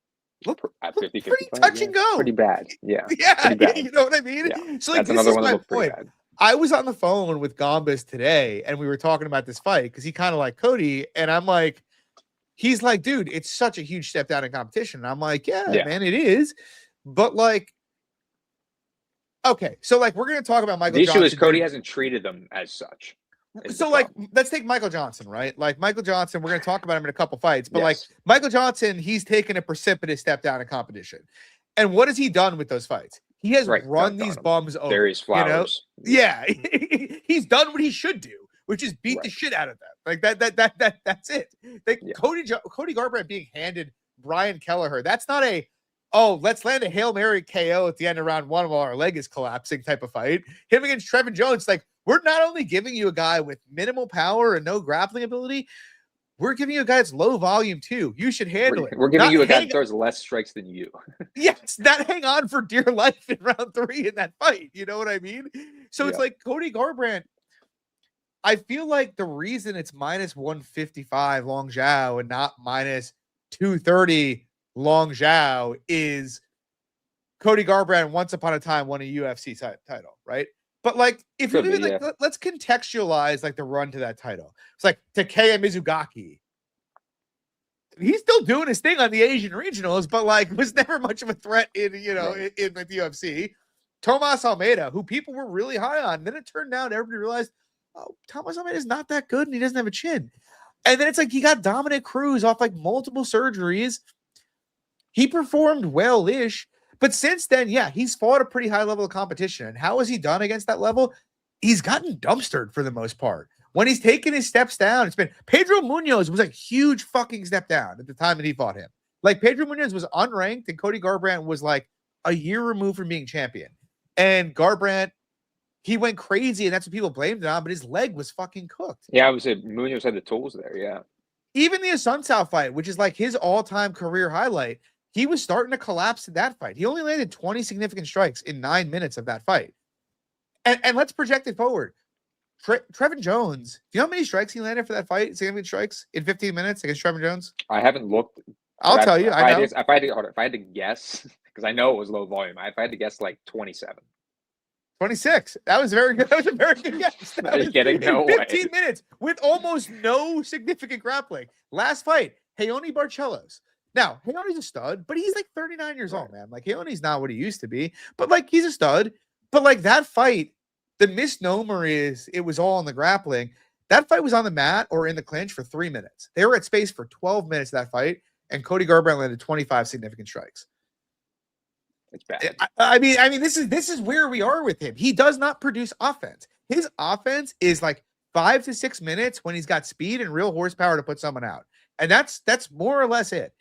Look at 50-50 pretty touch and go. Pretty bad. Yeah. Yeah. Bad. You know what I mean? Yeah. So like, this is my point. I was on the phone with Gombis today and we were talking about this fight because he kind of like Cody. And I'm like, he's like, dude, it's such a huge step down in competition. And I'm like, yeah, man, it is. But like, okay. So like, we're going to talk about Michael Johnson. The issue is Cody hasn't treated them as such. So like, let's take Michael Johnson, right? Like Michael Johnson, we're going to talk about him in a couple fights, but like Michael Johnson, he's taken a precipitous step down in competition. And what has he done with those fights? He has Right, run these on him. bums over. Darius Flowers. Yeah, he's done what he should do, which is beat the shit out of them. Like that's it. Like Cody Garbrandt being handed Brian Kelleher. That's not a let's land a Hail Mary KO at the end of round 1 while our leg is collapsing type of fight. Him against Trevin Jones, like we're not only giving you a guy with minimal power and no grappling ability, we're giving you a guy that's low volume too. You should handle it. We're giving you a guy that throws less strikes than you. Yes, not hang on for dear life in round 3 in that fight. You know what I mean? So it's like Cody Garbrandt. I feel like the reason it's minus 155 Long Zhao and not minus 230 Long Zhao is Cody Garbrandt once upon a time won a UFC title, right? But like, if you like, let's contextualize like the run to that title. It's like Takeya Mizugaki. He's still doing his thing on the Asian regionals, but like was never much of a threat in in the UFC. Tomas Almeida, who people were really high on, then it turned out everybody realized, oh, Tomas Almeida is not that good and he doesn't have a chin. And then it's like he got Dominic Cruz off like multiple surgeries. He performed well-ish. But since then, he's fought a pretty high level of competition. And how has he done against that level? He's gotten dumpstered for the most part. When he's taken his steps down, it's been Pedro Munoz was a huge fucking step down at the time that he fought him. Like Pedro Munoz was unranked and Cody Garbrandt was like a year removed from being champion. And Garbrandt, he went crazy and that's what people blamed it on, but his leg was fucking cooked. Yeah, I would say Munoz had the tools there, yeah. Even the Asuncao fight, which is like his all-time career highlight, he was starting to collapse in that fight. He only landed 20 significant strikes in 9 minutes of that fight. And let's project it forward. Trevin Jones, do you know how many strikes he landed for that fight? Significant strikes in 15 minutes against Trevin Jones? I haven't looked. I'll tell you. If I had to guess, because I know it was low volume, if I had to guess like 27. 26. That was very good. That was a very good guess. Are you kidding? No 15 way. minutes with almost no significant grappling. Last fight, Hayoni Barcelos. Now, Hayoni's a stud, but he's like 39 years old, man. Like, Hayoni's not what he used to be, but like, he's a stud. But like, that fight, the misnomer is it was all in the grappling. That fight was on the mat or in the clinch for 3 minutes. They were at space for 12 minutes that fight, and Cody Garbrandt landed 25 significant strikes. It's bad. I mean, this is where we are with him. He does not produce offense. His offense is like 5 to 6 minutes when he's got speed and real horsepower to put someone out. And that's more or less it.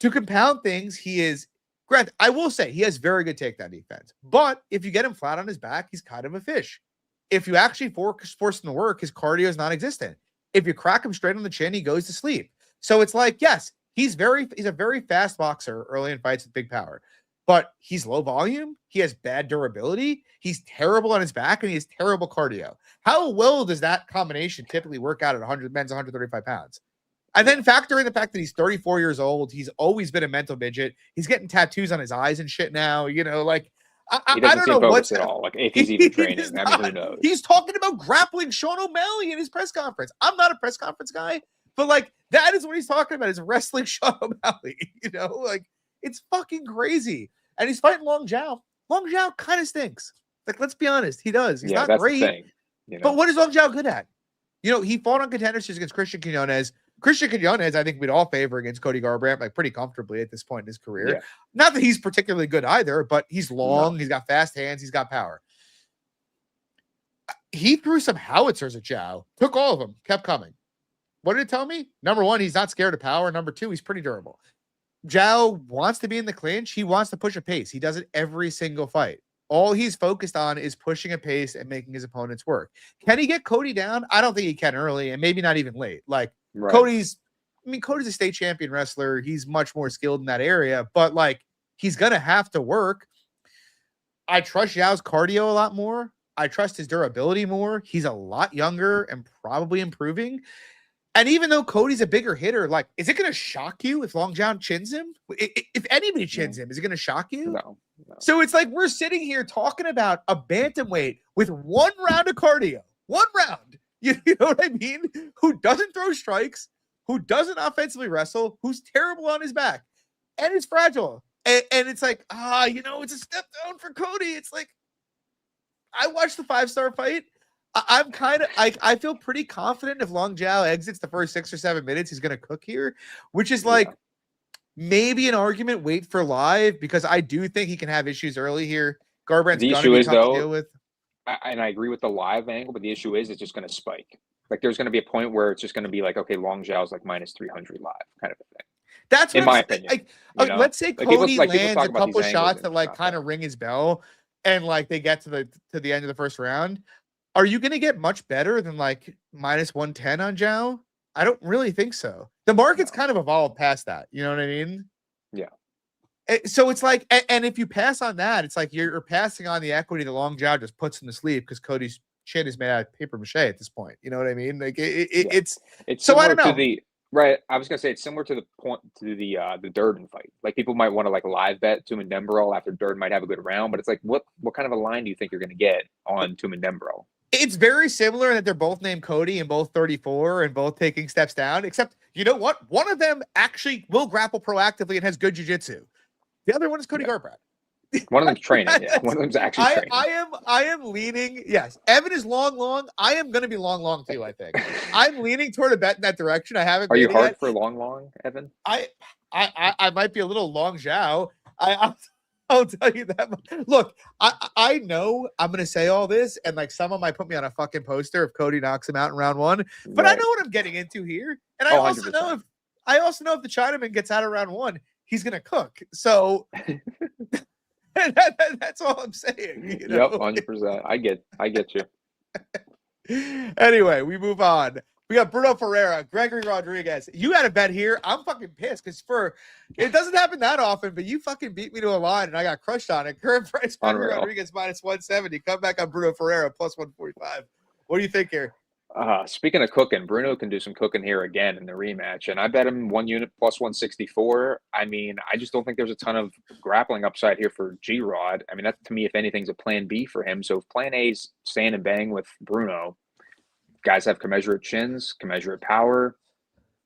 To compound things, he is, granted, I will say he has very good takedown defense. But if you get him flat on his back, he's kind of a fish. If you actually force him to work, his cardio is non-existent. If you crack him straight on the chin, he goes to sleep. So it's like, yes, he's a very fast boxer early in fights with big power. But he's low volume. He has bad durability. He's terrible on his back, and he has terrible cardio. How well does that combination typically work out at men's 135 pounds? And then factor in the fact that he's 34 years old. He's always been a mental midget. He's getting tattoos on his eyes and shit now. You know, like he doesn't I don't know what's at all. Like if he's even training, I mean, who knows? He's talking about grappling Sean O'Malley in his press conference. I'm not a press conference guy, but like that is what he's talking about: is wrestling Sean O'Malley. You know, like it's fucking crazy. And he's fighting Long Zhao. Long Zhao kind of stinks. Like, let's be honest, he does. He's not great. You know? But what is Long Zhao good at? You know, he fought on contenders against Christian Quinones. Christian Quinones, I think we'd all favor against Cody Garbrandt, like pretty comfortably at this point in his career. Yeah. Not that he's particularly good either, but he's long, he's got fast hands, he's got power. He threw some howitzers at Zhao, took all of them, kept coming. What did it tell me? Number one, he's not scared of power. Number two, he's pretty durable. Zhao wants to be in the clinch. He wants to push a pace. He does it every single fight. All he's focused on is pushing a pace and making his opponents work. Can he get Cody down? I don't think he can early, and maybe not even late. Like Cody's a state champion wrestler. He's much more skilled in that area, but like he's gonna have to work. I trust Zhao's cardio a lot more. I trust his durability more. He's a lot younger and probably improving. And even though Cody's a bigger hitter, like, is it going to shock you if Long Zhao chins him? If anybody chins him, is it going to shock you? No. So it's like we're sitting here talking about a bantamweight with 1 round of cardio. 1 round. You know what I mean? Who doesn't throw strikes, who doesn't offensively wrestle, who's terrible on his back, and is fragile. And it's like, it's a step down for Cody. It's like, I watched the 5-star fight. I feel pretty confident if Long Zhao exits the first 6 or 7 minutes, he's going to cook here, which is like, maybe an argument wait for live, because I do think he can have issues early here. Garbrandt's The gonna issue be is tough to though, deal with. and I agree with the live angle, but the issue is it's just going to spike. Like there's going to be a point where it's just going to be like, okay, Long Zhao's like minus 300 live kind of a thing. That's what In I'm my saying. opinion, Like, you know, let's say like people Cody like people lands talk a about these couple angles shots and that like stuff. kind of ring his bell, and like they get to the end of the first round. Are you going to get much better than like minus 110 on Zhao? I don't really think so. The market's No. kind of evolved past that. You know what I mean? Yeah. So it's like, and if you pass on that, it's like you're passing on the equity the Long Zhao just puts in the sleeve because Cody's chin is made out of paper mache at this point. You know what I mean? Like Yeah. it's It's so I similar don't to know. the right. I was gonna say it's similar to the point to the Durden fight. Like people might want to like live bet Tum and Dembrel after Durden might have a good round, but it's like what kind of a line do you think you're gonna get on Tum and Dembrel? It's very similar in that they're both named Cody and both 34 and both taking steps down, except you know what? One of them actually will grapple proactively and has good jiu-jitsu. The other one is Cody Yeah. Garbrandt. One of them's training. Yeah. One of them's actually training. I am leaning. Yes, Evan is long. I am going to be long too. I think I'm leaning toward a bet in that direction. I haven't Are you made it hard yet. for long, Evan? I might be a little Long Zhao. I'll tell you that. Look, I know I'm going to say all this, and like someone might put me on a fucking poster if Cody knocks him out in round one. But I know what I'm getting into here, and I also 100%. know if the Chinaman gets out of round one, he's going to cook. So. That's all I'm saying. You know? Yep, 100%. I get you. Anyway, we move on. We got Bruno Ferreira, Gregory Rodriguez. You had a bet here. I'm fucking pissed because it doesn't happen that often, but you fucking beat me to a line and I got crushed on it. Current price Gregory Unreal. Rodriguez minus 170. Come back on Bruno Ferreira plus 145. What do you think here? Speaking of cooking, Bruno can do some cooking here again in the rematch, and I bet him 1 unit plus 164. I mean, I just don't think there's a ton of grappling upside here for G Rod. I mean, that to me, if anything, is a plan B for him. So if plan A is stand and bang with Bruno, guys have commensurate chins, commensurate power.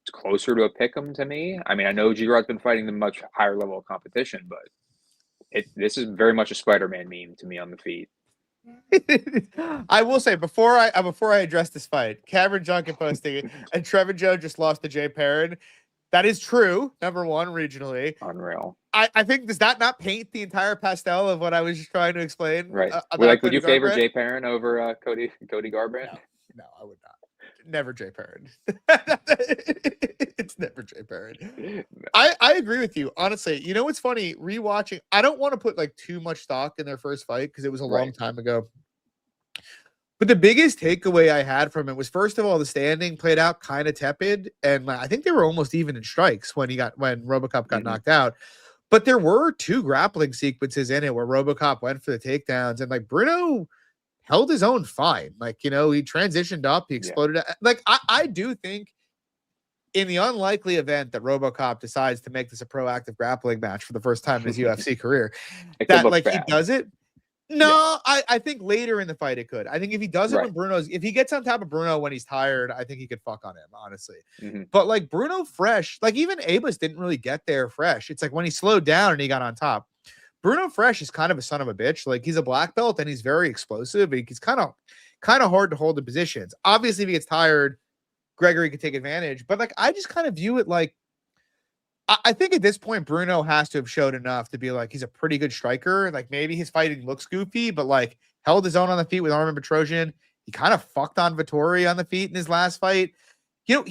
It's closer to a pick'em to me. I mean, I know G Rod's been fighting the much higher level of competition, but this is very much a Spider-Man meme to me on the feet. I will say before I address this fight, Cameron Junkin posting and Trevor Joe just lost to Jay Perrin. That is true. Number one, regionally. Unreal. I think does that not paint the entire pastel of what I was just trying to explain? Right. Would you favor Jay Perrin over Cody Garbrandt? No, I would not. Never Jay Perrin. It's never Jay Perrin. I agree with you. Honestly, you know what's funny? Rewatching, I don't want to put like too much stock in their first fight because it was a long time ago. But the biggest takeaway I had from it was, first of all, the standing played out kind of tepid, and I think they were almost even in strikes when RoboCop got knocked out. But there were two grappling sequences in it where RoboCop went for the takedowns, and like Bruno held his own fine. Like, you know, he transitioned up, he exploded. Yeah. Like, I do think in the unlikely event that RoboCop decides to make this a proactive grappling match for the first time in his UFC career, that like bad. He does it. No, yeah. I think later in the fight it could. I think if he does it when if he gets on top of Bruno when he's tired, I think he could fuck on him, honestly. But like Bruno fresh, like even Abus didn't really get there fresh. It's like when he slowed down and he got on top. Bruno Fresh is kind of a son of a bitch. Like he's a black belt and he's very explosive. He's kind of hard to hold the positions. Obviously, if he gets tired, Gregory could take advantage. But like I just kind of view it like I think at this point Bruno has to have showed enough to be like he's a pretty good striker. Like maybe his fighting looks goofy, but like held his own on the feet with Armin Petrosian. He kind of fucked on Vettori on the feet in his last fight. You know,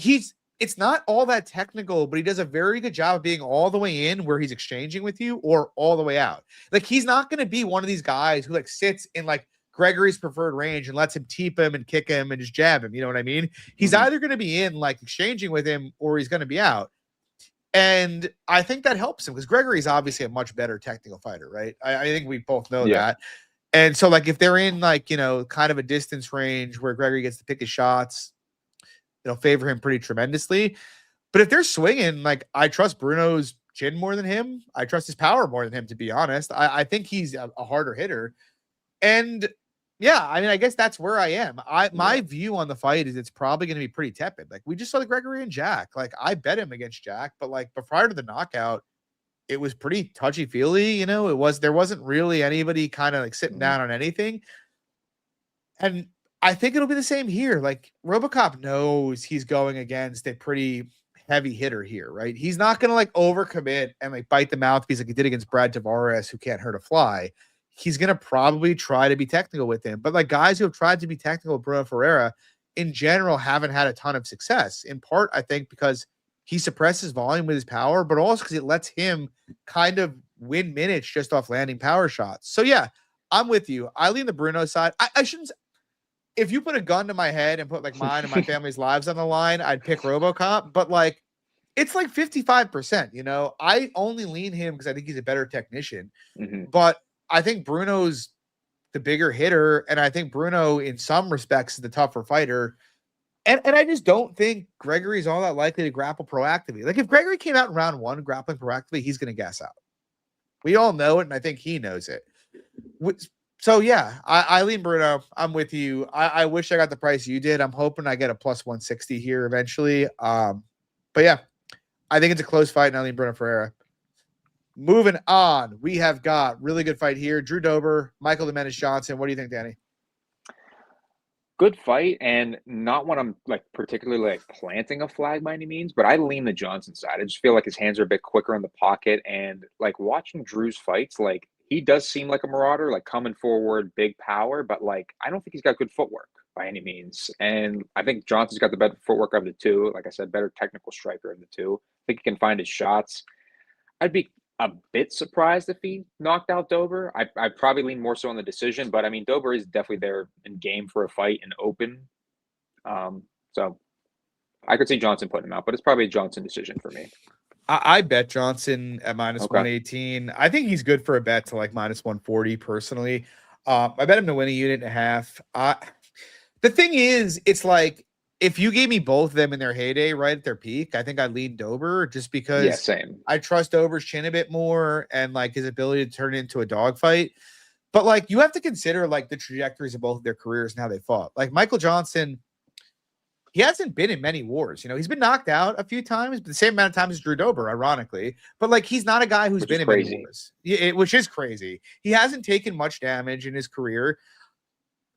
it's not all that technical, but he does a very good job of being all the way in where he's exchanging with you or all the way out. Like he's not going to be one of these guys who like sits in like Gregory's preferred range and lets him teep him and kick him and just jab him. You know what I mean? He's either going to be in like exchanging with him or he's going to be out. And I think that helps him because Gregory's obviously a much better technical fighter, right? I think we both know that. And so like if they're in like, you know, kind of a distance range where Gregory gets to pick his shots, it'll favor him pretty tremendously. But if they're swinging, like I trust Bruno's chin more than him. I trust his power more than him, to be honest. I think he's a harder hitter. And yeah, I mean, I guess that's where I am. My view on the fight is it's probably going to be pretty tepid. Like we just saw the Gregory and Jack. Like I bet him against Jack, but prior to the knockout, it was pretty touchy-feely. You know, there wasn't really anybody kind of like sitting down on anything. And I think it'll be the same here. Like RoboCop knows he's going against a pretty heavy hitter here, right? He's not going to like overcommit and like bite the mouthpiece like he did against Brad Tavares, who can't hurt a fly. He's going to probably try to be technical with him. But like guys who have tried to be technical with Bruno Ferreira in general haven't had a ton of success. In part, I think, because he suppresses volume with his power, but also because it lets him kind of win minutes just off landing power shots. So yeah, I'm with you. I lean the Bruno side. I shouldn't. If you put a gun to my head and put like mine and my family's lives on the line, I'd pick RoboCop. But like, it's like 55%. You know, I only lean him because I think he's a better technician. But I think Bruno's the bigger hitter, and I think Bruno, in some respects, is the tougher fighter. And I just don't think Gregory's all that likely to grapple proactively. Like if Gregory came out in round one grappling proactively, he's going to gas out. We all know it, and I think he knows it. So yeah, I lean Bruno. I'm with you. I wish I got the price you did. I'm hoping I get a plus 160 here eventually. But yeah, I think it's a close fight, and I lean Bruno Ferreira. Moving on, we have got really good fight here. Drew Dober, Michael Jimenez Johnson. What do you think, Danny? Good fight, and not when I'm like particularly like planting a flag by any means, but I lean the Johnson side. I just feel like his hands are a bit quicker in the pocket, and like watching Drew's fights, like he does seem like a marauder, like coming forward, big power, but like I don't think he's got good footwork by any means. And I think Johnson's got the better footwork of the two. Like I said, better technical striker of the two. I think he can find his shots. I'd be a bit surprised if he knocked out Dober. I'd probably lean more so on the decision, but I mean, Dober is definitely there in game for a fight and open. So I could see Johnson putting him out, but it's probably a Johnson decision for me. I bet Johnson at minus 118. I think he's good for a bet to like minus 140 personally. I bet him to win a unit and a half. The thing is, it's like if you gave me both of them in their heyday, right at their peak, I think I'd lean Dober just because same. I trust Dober's chin a bit more and like his ability to turn it into a dogfight. But like you have to consider like the trajectories of both of their careers and how they fought. Like Michael Johnson, he hasn't been in many wars. You know, he's been knocked out a few times, but the same amount of times as Drew Dober, ironically. But like he's not a guy who's been in many wars, which is crazy. He hasn't taken much damage in his career.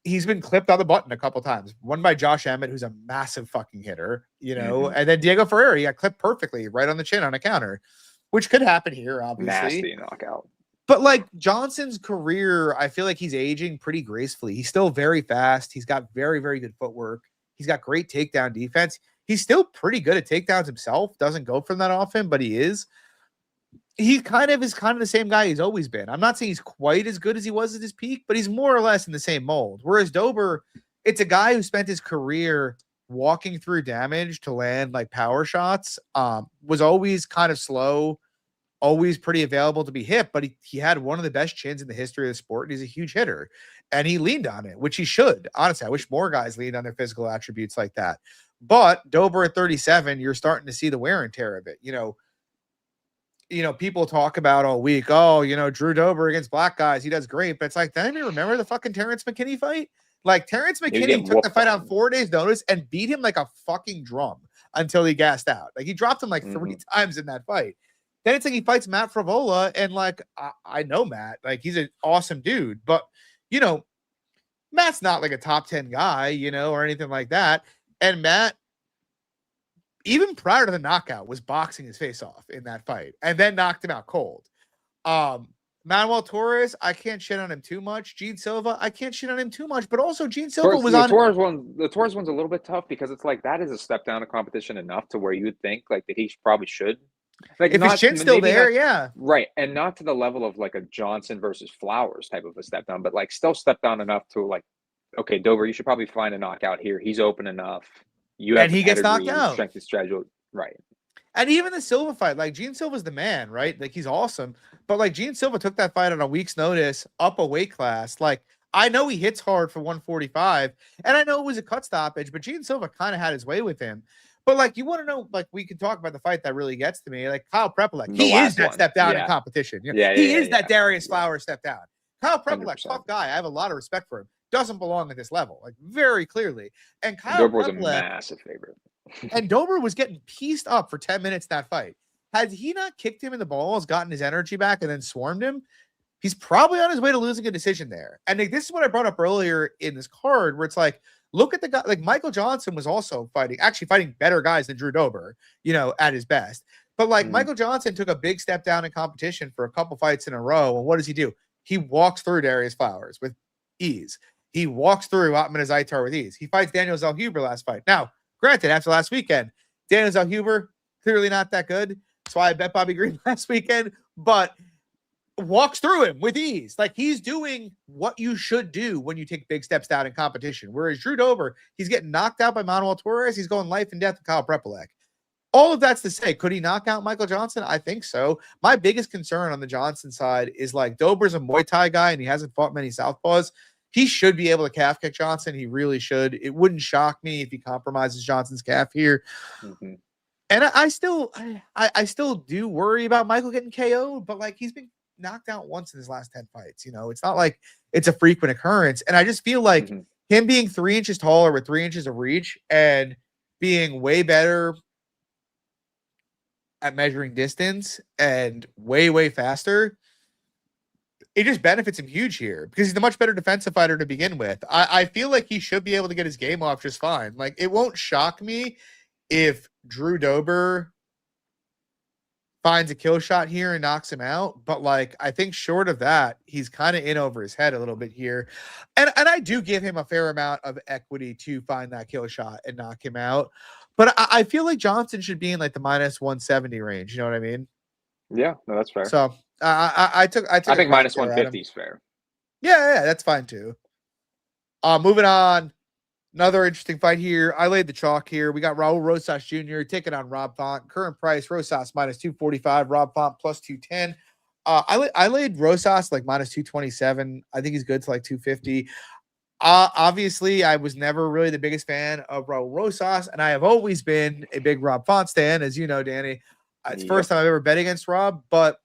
He's been clipped on the button a couple times. One by Josh Emmett, who's a massive fucking hitter, you know, and then Diego Ferreira, he got clipped perfectly right on the chin on a counter, which could happen here, obviously. Nasty knockout. But like Johnson's career, I feel like he's aging pretty gracefully. He's still very fast. He's got very, very good footwork. He's got great takedown defense. He's still pretty good at takedowns himself. Doesn't go for them that often, but he is. He kind of the same guy he's always been. I'm not saying he's quite as good as he was at his peak, but he's more or less in the same mold. Whereas Dober, it's a guy who spent his career walking through damage to land like power shots, was always kind of slow, always pretty available to be hit, but he had one of the best chins in the history of the sport, and he's a huge hitter. And he leaned on it, which he should. Honestly, I wish more guys leaned on their physical attributes like that. But Dober at 37, you're starting to see the wear and tear of it. You know, people talk about all week, oh, you know, Drew Dober against black guys, he does great. But it's like, did anybody remember the fucking Terrence McKinney fight? Like, Terrence McKinney took the fight on 4 days' notice and beat him like a fucking drum until he gassed out. Like, he dropped him like 3 times in that fight. Then it's like he fights Matt Favola, and like, I know Matt. Like, he's an awesome dude. But, you know, Matt's not like a top 10 guy, you know, or anything like that. And Matt, even prior to the knockout, was boxing his face off in that fight and then knocked him out cold. Manuel Torres, I can't shit on him too much. Gene Silva, I can't shit on him too much, but also Gene Silva was on. The Torres one's a little bit tough because it's like that is a step down of competition enough to where you would think like that he probably should. Like if his chin's still there, yeah. Right. And not to the level of like a Johnson versus Flowers type of a step down, but like still step down enough to like, okay, Dober, you should probably find a knockout here. He's open enough. And he gets knocked out. Strength and strategy. Right. And even the Silva fight, like Gene Silva's the man, right? Like he's awesome. But like Gene Silva took that fight on a week's notice, up a weight class. Like I know he hits hard for 145, and I know it was a cut stoppage, but Gene Silva kind of had his way with him. But like you want to know, like we can talk about the fight that really gets to me. Like Kyle Prepolek, he is that step down in competition. He is that Darius Flowers step down. Kyle Prepolek, tough guy. I have a lot of respect for him. Doesn't belong at this level, like very clearly. And Kyle Dober was a massive favorite. And Dober was getting pieced up for 10 minutes in that fight. Had he not kicked him in the balls, gotten his energy back, and then swarmed him, he's probably on his way to losing a decision there. And like, this is what I brought up earlier in this card, where it's like, Look at the guy like Michael Johnson was also fighting better guys than Drew Dober, at his best. But like Mhm. Michael Johnson took a big step down in competition for a couple fights in a row. And what does he do? He walks through Darius Flowers with ease. He walks through Otman Azaitar with ease. He fights Daniel Zellhuber last fight. Now, granted, after last weekend, Daniel Zellhuber clearly not that good. That's why I bet Bobby Green last weekend, but walks through him with ease. Like he's doing what you should do when you take big steps down in competition. Whereas Drew Dober, he's getting knocked out by Manuel Torres. He's going life and death with Kyle Prepolek. All of that's to say, could he knock out Michael Johnson? I think so. My biggest concern on the Johnson side is like Dober's a Muay Thai guy and he hasn't fought many southpaws. He should be able to calf kick Johnson. He really should. It wouldn't shock me if he compromises Johnson's calf here. Mm-hmm. And I still do worry about Michael getting KO'd, but like he's been knocked out once in his last 10 fights. It's not like it's a frequent occurrence. And I just feel like him being 3 inches taller with 3 inches of reach and being way better at measuring distance and way, way faster, it just benefits him huge here because he's a much better defensive fighter to begin with. I feel like he should be able to get his game off just fine. Like it won't shock me if Drew Dober finds a kill shot here and knocks him out. But like, I think short of that, he's kind of in over his head a little bit here. And I do give him a fair amount of equity to find that kill shot and knock him out. But I feel like Johnson should be in like the minus 170 range. You know what I mean? Yeah, no, that's fair. So I think minus 150 is fair. Yeah, that's fine too. Moving on. Another interesting fight here. I laid the chalk here. We got Raul Rosas Jr. taking on Rob Font. Current price, Rosas minus 245, Rob Font plus 210. I laid Rosas like minus 227. I think he's good to like 250. Obviously, I was never really the biggest fan of Raul Rosas, and I have always been a big Rob Font stan, as you know, Danny. It's the first time I've ever bet against Rob, but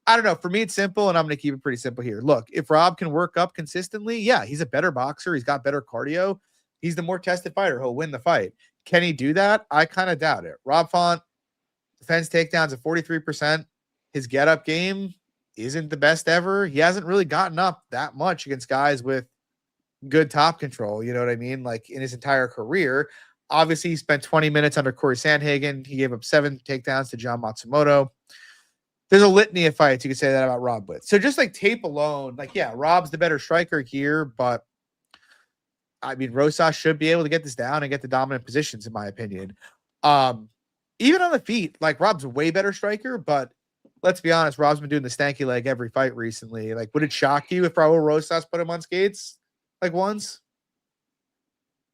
I don't know. For me, it's simple, and I'm going to keep it pretty simple here. Look, if Rob can work up consistently, yeah, he's a better boxer. He's got better cardio. He's the more tested fighter. He'll win the fight. Can he do that? I kind of doubt it. Rob Font defends takedowns at 43%. His get-up game isn't the best ever. He hasn't really gotten up that much against guys with good top control. You know what I mean? Like in his entire career. Obviously, he spent 20 minutes under Corey Sandhagen. He gave up 7 takedowns to John Matsumoto. There's a litany of fights you could say that about Rob with. So just like tape alone, like, yeah, Rob's the better striker here, but I mean, Rosas should be able to get this down and get the dominant positions, in my opinion. Even on the feet, like Rob's a way better striker, but let's be honest, Rob's been doing the stanky leg every fight recently. Like, would it shock you if Raul Rosas put him on skates like once?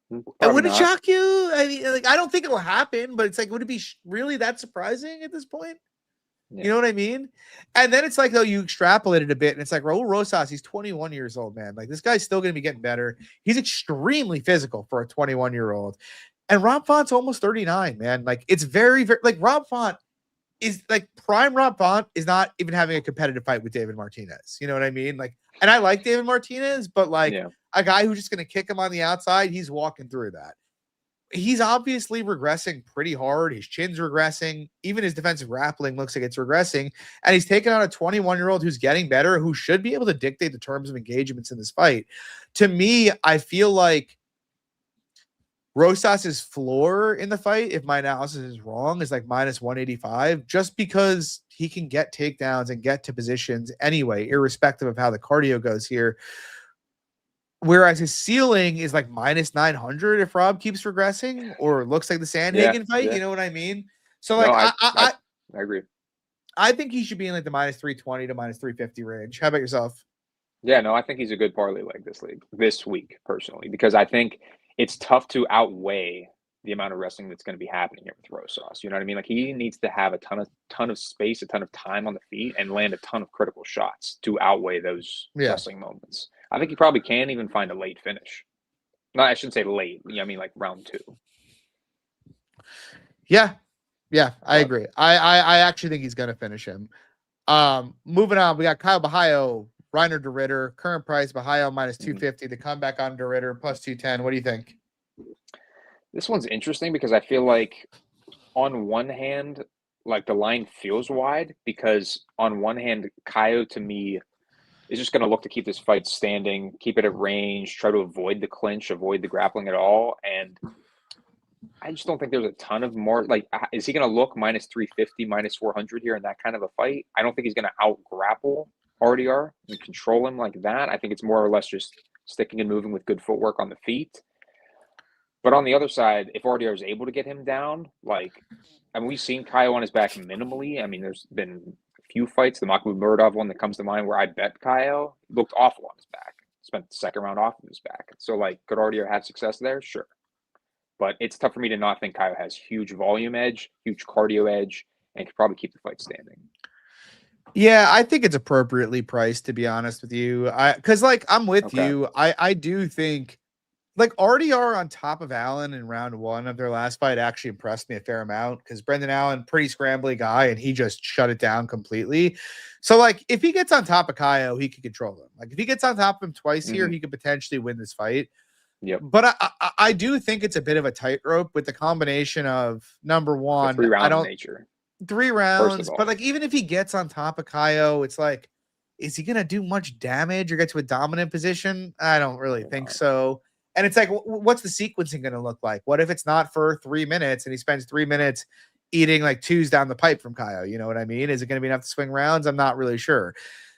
And would it shock you? I mean, like, I don't think it'll happen, but it's like, would it be really that surprising at this point? Yeah. You know what I mean? And then it's like, though, you extrapolate it a bit, and it's like Raul Rosas, he's 21 years old, man. Like, this guy's still going to be getting better. He's extremely physical for a 21-year-old. And Rob Font's almost 39, man. Like, it's very, very, like, Rob Font is, like, prime Rob Font is not even having a competitive fight with David Martinez. You know what I mean? Like, and I like David Martinez, but, like, a guy who's just going to kick him on the outside, he's walking through that. He's obviously regressing pretty hard. His chin's regressing. Even his defensive grappling looks like it's regressing. And he's taking on a 21-year-old who's getting better, who should be able to dictate the terms of engagements in this fight. To me, I feel like Rosas's floor in the fight, if my analysis is wrong, is like minus 185, just because he can get takedowns and get to positions anyway, irrespective of how the cardio goes here. Whereas his ceiling is like minus 900 if Rob keeps regressing or looks like the Sandhagen fight. Yeah. You know what I mean? So, like, no, I agree. I think he should be in like the minus 320 to minus 350 range. How about yourself? Yeah, no, I think he's a good parlay leg this week, personally, because I think it's tough to outweigh the amount of wrestling that's going to be happening here with Rosas. You know what I mean? Like, he needs to have a ton of space, a ton of time on the feet, and land a ton of critical shots to outweigh those wrestling moments. I think he probably can even find a late finish. No, I shouldn't say late. I mean, like round 2. Yeah, I agree. I actually think he's going to finish him. Moving on, we got Kyle Bahayo, Reiner de Ritter, current price Bahayo minus 250. The comeback on de Ritter plus 210. What do you think? This one's interesting because I feel like on one hand, like the line feels wide because on one hand, Kaio to me is just going to look to keep this fight standing, keep it at range, try to avoid the clinch, avoid the grappling at all. And I just don't think there's a ton of more. Like, is he going to look minus 350, minus 400 here in that kind of a fight? I don't think he's going to out grapple RDR and control him like that. I think it's more or less just sticking and moving with good footwork on the feet. But on the other side, if RDR is able to get him down, like, I mean, we've seen Kyle on his back minimally. I mean, there's been a few fights, the Mahmoud Muradov one that comes to mind, where I bet Kyle looked awful on his back. Spent the second round off of his back. So, like, could RDR have success there? Sure. But it's tough for me to not think Kyle has huge volume edge, huge cardio edge, and could probably keep the fight standing. Yeah, I think it's appropriately priced, to be honest with you. Because like I'm with you. I do think like RDR on top of Allen in round 1 of their last fight actually impressed me a fair amount, because Brendan Allen, pretty scrambly guy, and he just shut it down completely. So like if he gets on top of Kaio, he can control him. Like if he gets on top of him twice here, he could potentially win this fight. Yep. But I do think it's a bit of a tightrope with the combination of, number one, the 3-round nature. 3 rounds, but like even if he gets on top of Kaio, it's like, is he gonna do much damage or get to a dominant position? I don't really think so. And it's like, what's the sequencing gonna look like? What if it's not for 3 minutes and he spends 3 minutes eating like twos down the pipe from Kaio? You know what I mean? Is it gonna be enough to swing rounds? I'm not really sure.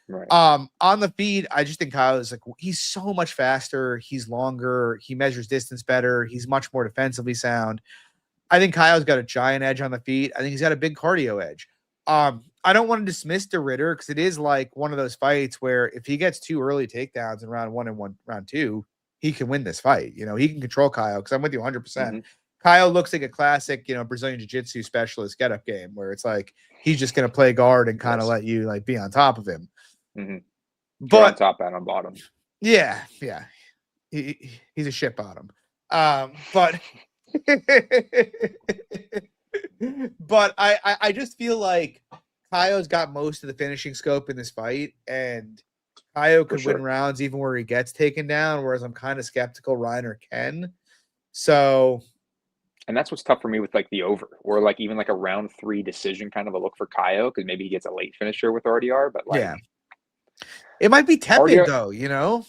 Right. On the feed, I just think Kyle is like, he's so much faster, he's longer, he measures distance better, he's much more defensively sound. I think Kyle's got a giant edge on the feet. I think he's got a big cardio edge. I don't want to dismiss De Ritter, because it is like one of those fights where if he gets 2 early takedowns in round 1 and round 2, he can win this fight. You know, he can control Kyle, because I'm with you 100%. Kyle looks like a classic, Brazilian Jiu-Jitsu specialist get-up game, where it's like he's just going to play guard and kind of let you like be on top of him. But on top and on bottom. Yeah. He's a shit bottom. But but I just feel like Kaio's got most of the finishing scope in this fight, and Kaio could win rounds even where he gets taken down, whereas I'm kind of skeptical Reiner can. So, and that's what's tough for me with like the over, or like even like a round 3 decision kind of a look for Kaio, because maybe he gets a late finisher with RDR, but like it might be tepid RDR, though,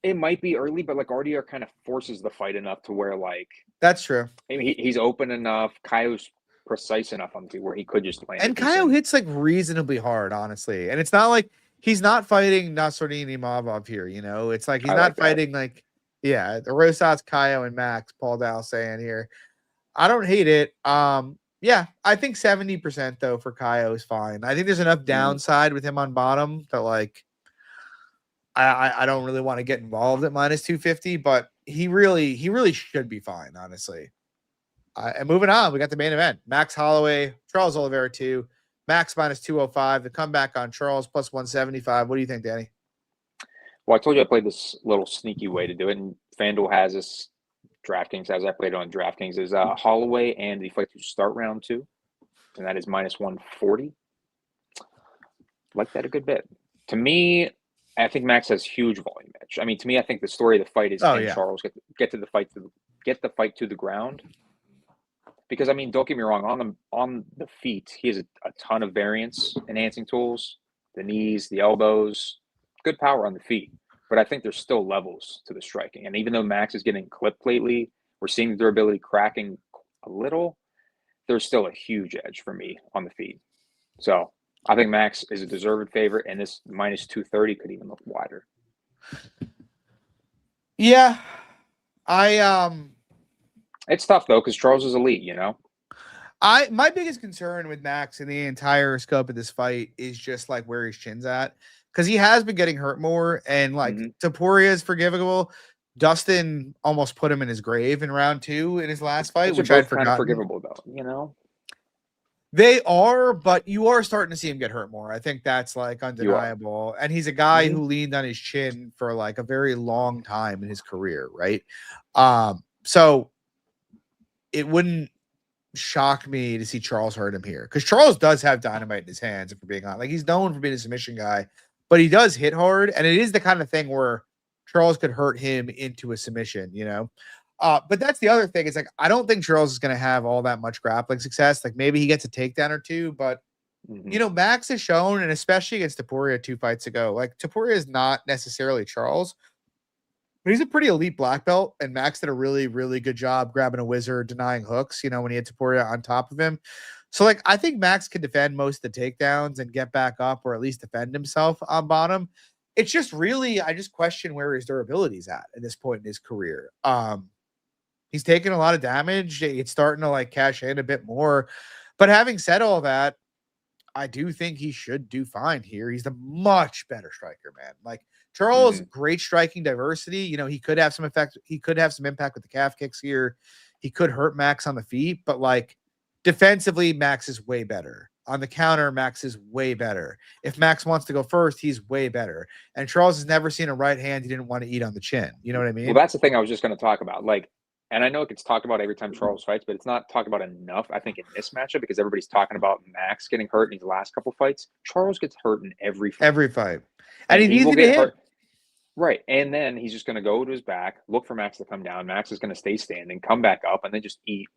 It might be early, but like RDR kind of forces the fight enough to where like that's true. Maybe he's open enough. Kaio's precise enough on the feet where he could just land. And Kaio hits like reasonably hard, honestly. And it's not like he's not fighting Nassourdine Imavov here, It's like he's not fighting like the Rosas, Kaio, and Max, Paul Dow saying here. I don't hate it. Yeah, I think 70% though for Kaio is fine. I think there's enough downside with him on bottom that like I don't really want to get involved at minus 250, but he really should be fine, honestly. And moving on, we got the main event. Max Holloway, Charles Oliveira 2. Max minus 205. The comeback on Charles plus 175. What do you think, Danny? Well, I told you I played this little sneaky way to do it, and FanDuel has this. DraftKings, as I played it on DraftKings, is Holloway and the fight to start round 2, and that is minus 140. Like that a good bit. To me, I think Max has huge volume edge. I mean, to me, I think the story of the fight is Charles get the fight to the ground. Because I mean, don't get me wrong, on the feet, he has a ton of variance enhancing tools, the knees, the elbows, good power on the feet. But I think there's still levels to the striking. And even though Max is getting clipped lately, we're seeing the durability cracking a little, there's still a huge edge for me on the feet. So I think Max is a deserved favorite, and this minus 230 could even look wider. Yeah. It's tough though, because Charles is elite, My biggest concern with Max in the entire scope of this fight is just like where his chin's at. Because he has been getting hurt more, and like Topuria is forgivable. Dustin almost put him in his grave in round 2 in his last fight, which I'd forgotten. Kind of forgivable though, They are, but you are starting to see him get hurt more. I think that's like undeniable. And he's a guy who leaned on his chin for like a very long time in his career, right? So it wouldn't shock me to see Charles hurt him here, because Charles does have dynamite in his hands, if we're being honest. Like, he's known for being a submission guy, but he does hit hard, and it is the kind of thing where Charles could hurt him into a submission, But that's the other thing. Is like, I don't think Charles is going to have all that much grappling success. Like, maybe he gets a takedown or two, but Mm-hmm. Max has shown, and especially against Topuria 2 fights ago, like Topuria is not necessarily Charles, but he's a pretty elite black belt, and Max did a really, really good job grabbing a wizard, denying hooks, when he had Topuria on top of him. So, like, I think Max can defend most of the takedowns and get back up or at least defend himself on bottom. It's just really, I just question where his durability is at this point in his career. He's taking a lot of damage. It's starting to like cash in a bit more. But having said all that, I do think he should do fine here. He's a much better striker, man. Like Charles, great striking diversity. He could have some effect. He could have some impact with the calf kicks here. He could hurt Max on the feet, but like defensively, Max is way better. On the counter, Max is way better. If Max wants to go first, he's way better. And Charles has never seen a right hand he didn't want to eat on the chin. You know what I mean? Well, that's the thing I was just going to talk about. Like, and I know it gets talked about every time Charles fights, but it's not talked about enough, I think, in this matchup because everybody's talking about Max getting hurt in these last couple fights. Charles gets hurt in every fight. Every fight. And he's easy to hit. Hurt. Right. And then he's just going to go to his back, look for Max to come down. Max is going to stay standing, come back up, and then just eat,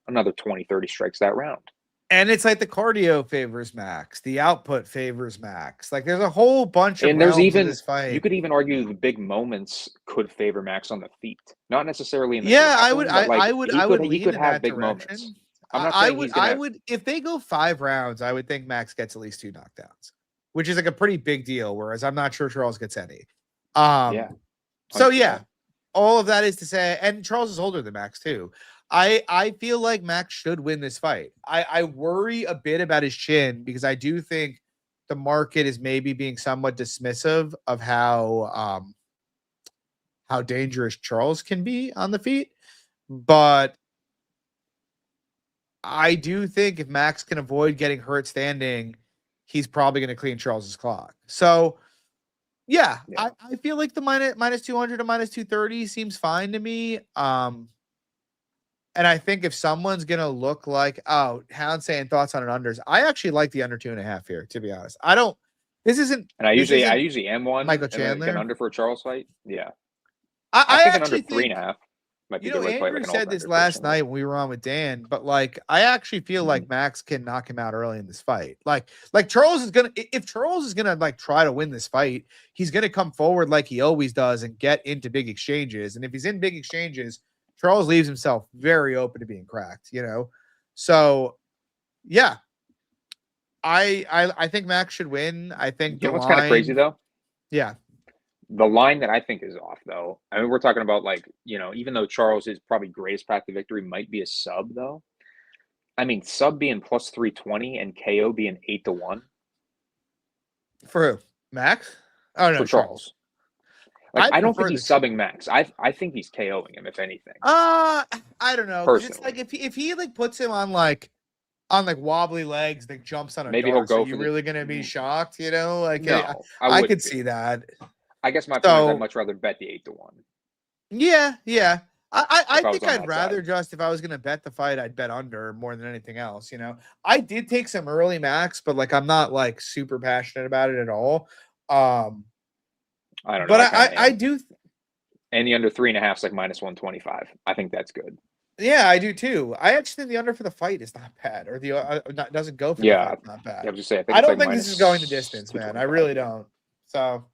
another 20, 30 strikes that round. And it's like the cardio favors Max, the output favors Max. Like there's a whole bunch of there's even in this fight. You could even argue the big moments could favor Max on the feet, not necessarily in the I would he could have big moments. I'm not saying I would if they go 5 rounds, I would think Max gets at least 2 knockdowns, which is like a pretty big deal. Whereas I'm not sure Charles gets any. Yeah. So yeah, all of that is to say, and Charles is older than Max too. I feel like Max should win this fight. I worry a bit about his chin because I do think the market is maybe being somewhat dismissive of how dangerous Charles can be on the feet. But I do think if Max can avoid getting hurt standing, he's probably going to clean Charles's clock. So yeah. I feel like the minus 200 to minus 230 seems fine to me. And I think if someone's going to look like, Hound saying thoughts on an unders, I actually like the under 2.5 here, to be honest. This isn't. And I usually am one. Michael Chandler. An under for a Charles fight. Yeah. I think actually an under 3.5 might be Andrew said this last night when we were on with Dan, but like, I actually feel like Max can knock him out early in this fight. Like Charles is going to, if Charles is going to like try to win this fight, he's going to come forward like he always does and get into big exchanges. And if he's in big exchanges, Charles leaves himself very open to being cracked, So, yeah, I think Max should win. I think what's kind of crazy though. Yeah, the line that I think is off though. I mean, we're talking about like even though Charles is probably greatest path to victory might be a sub though. I mean, sub being plus 320 and KO being 8-1 for who? Max? Oh no, for Charles. Like, I don't think he's subbing Max. I think he's KOing him, if anything. I don't know. It's like if he like puts him on wobbly legs, like jumps on a maybe dart, he'll go. So you're really gonna be shocked, Like no, I could see that. I guess my point is I'd much rather bet the 8-1. Yeah. I think I'd rather just if I was gonna bet the fight, I'd bet under more than anything else. I did take some early Max, but like I'm not like super passionate about it at all. I don't know. But I do. And the under 3.5 is like minus 125. I think that's good. Yeah, I do too. I actually think the under for the fight is not bad, or the doesn't go for the fight. Not bad. Yeah, I was just saying. I don't think this is going the distance, man. I really don't. So,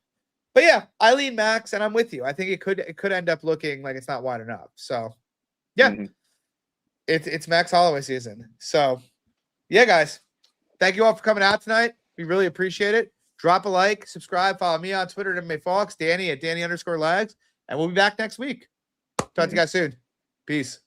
but yeah, I lean Max, and I'm with you. I think it could end up looking like it's not wide enough. So, yeah, it's Max Holloway season. So, yeah, guys, thank you all for coming out tonight. We really appreciate it. Drop a like, subscribe, follow me on Twitter at MFox, Danny at Danny_Lags, and we'll be back next week. Talk to you guys soon. Peace.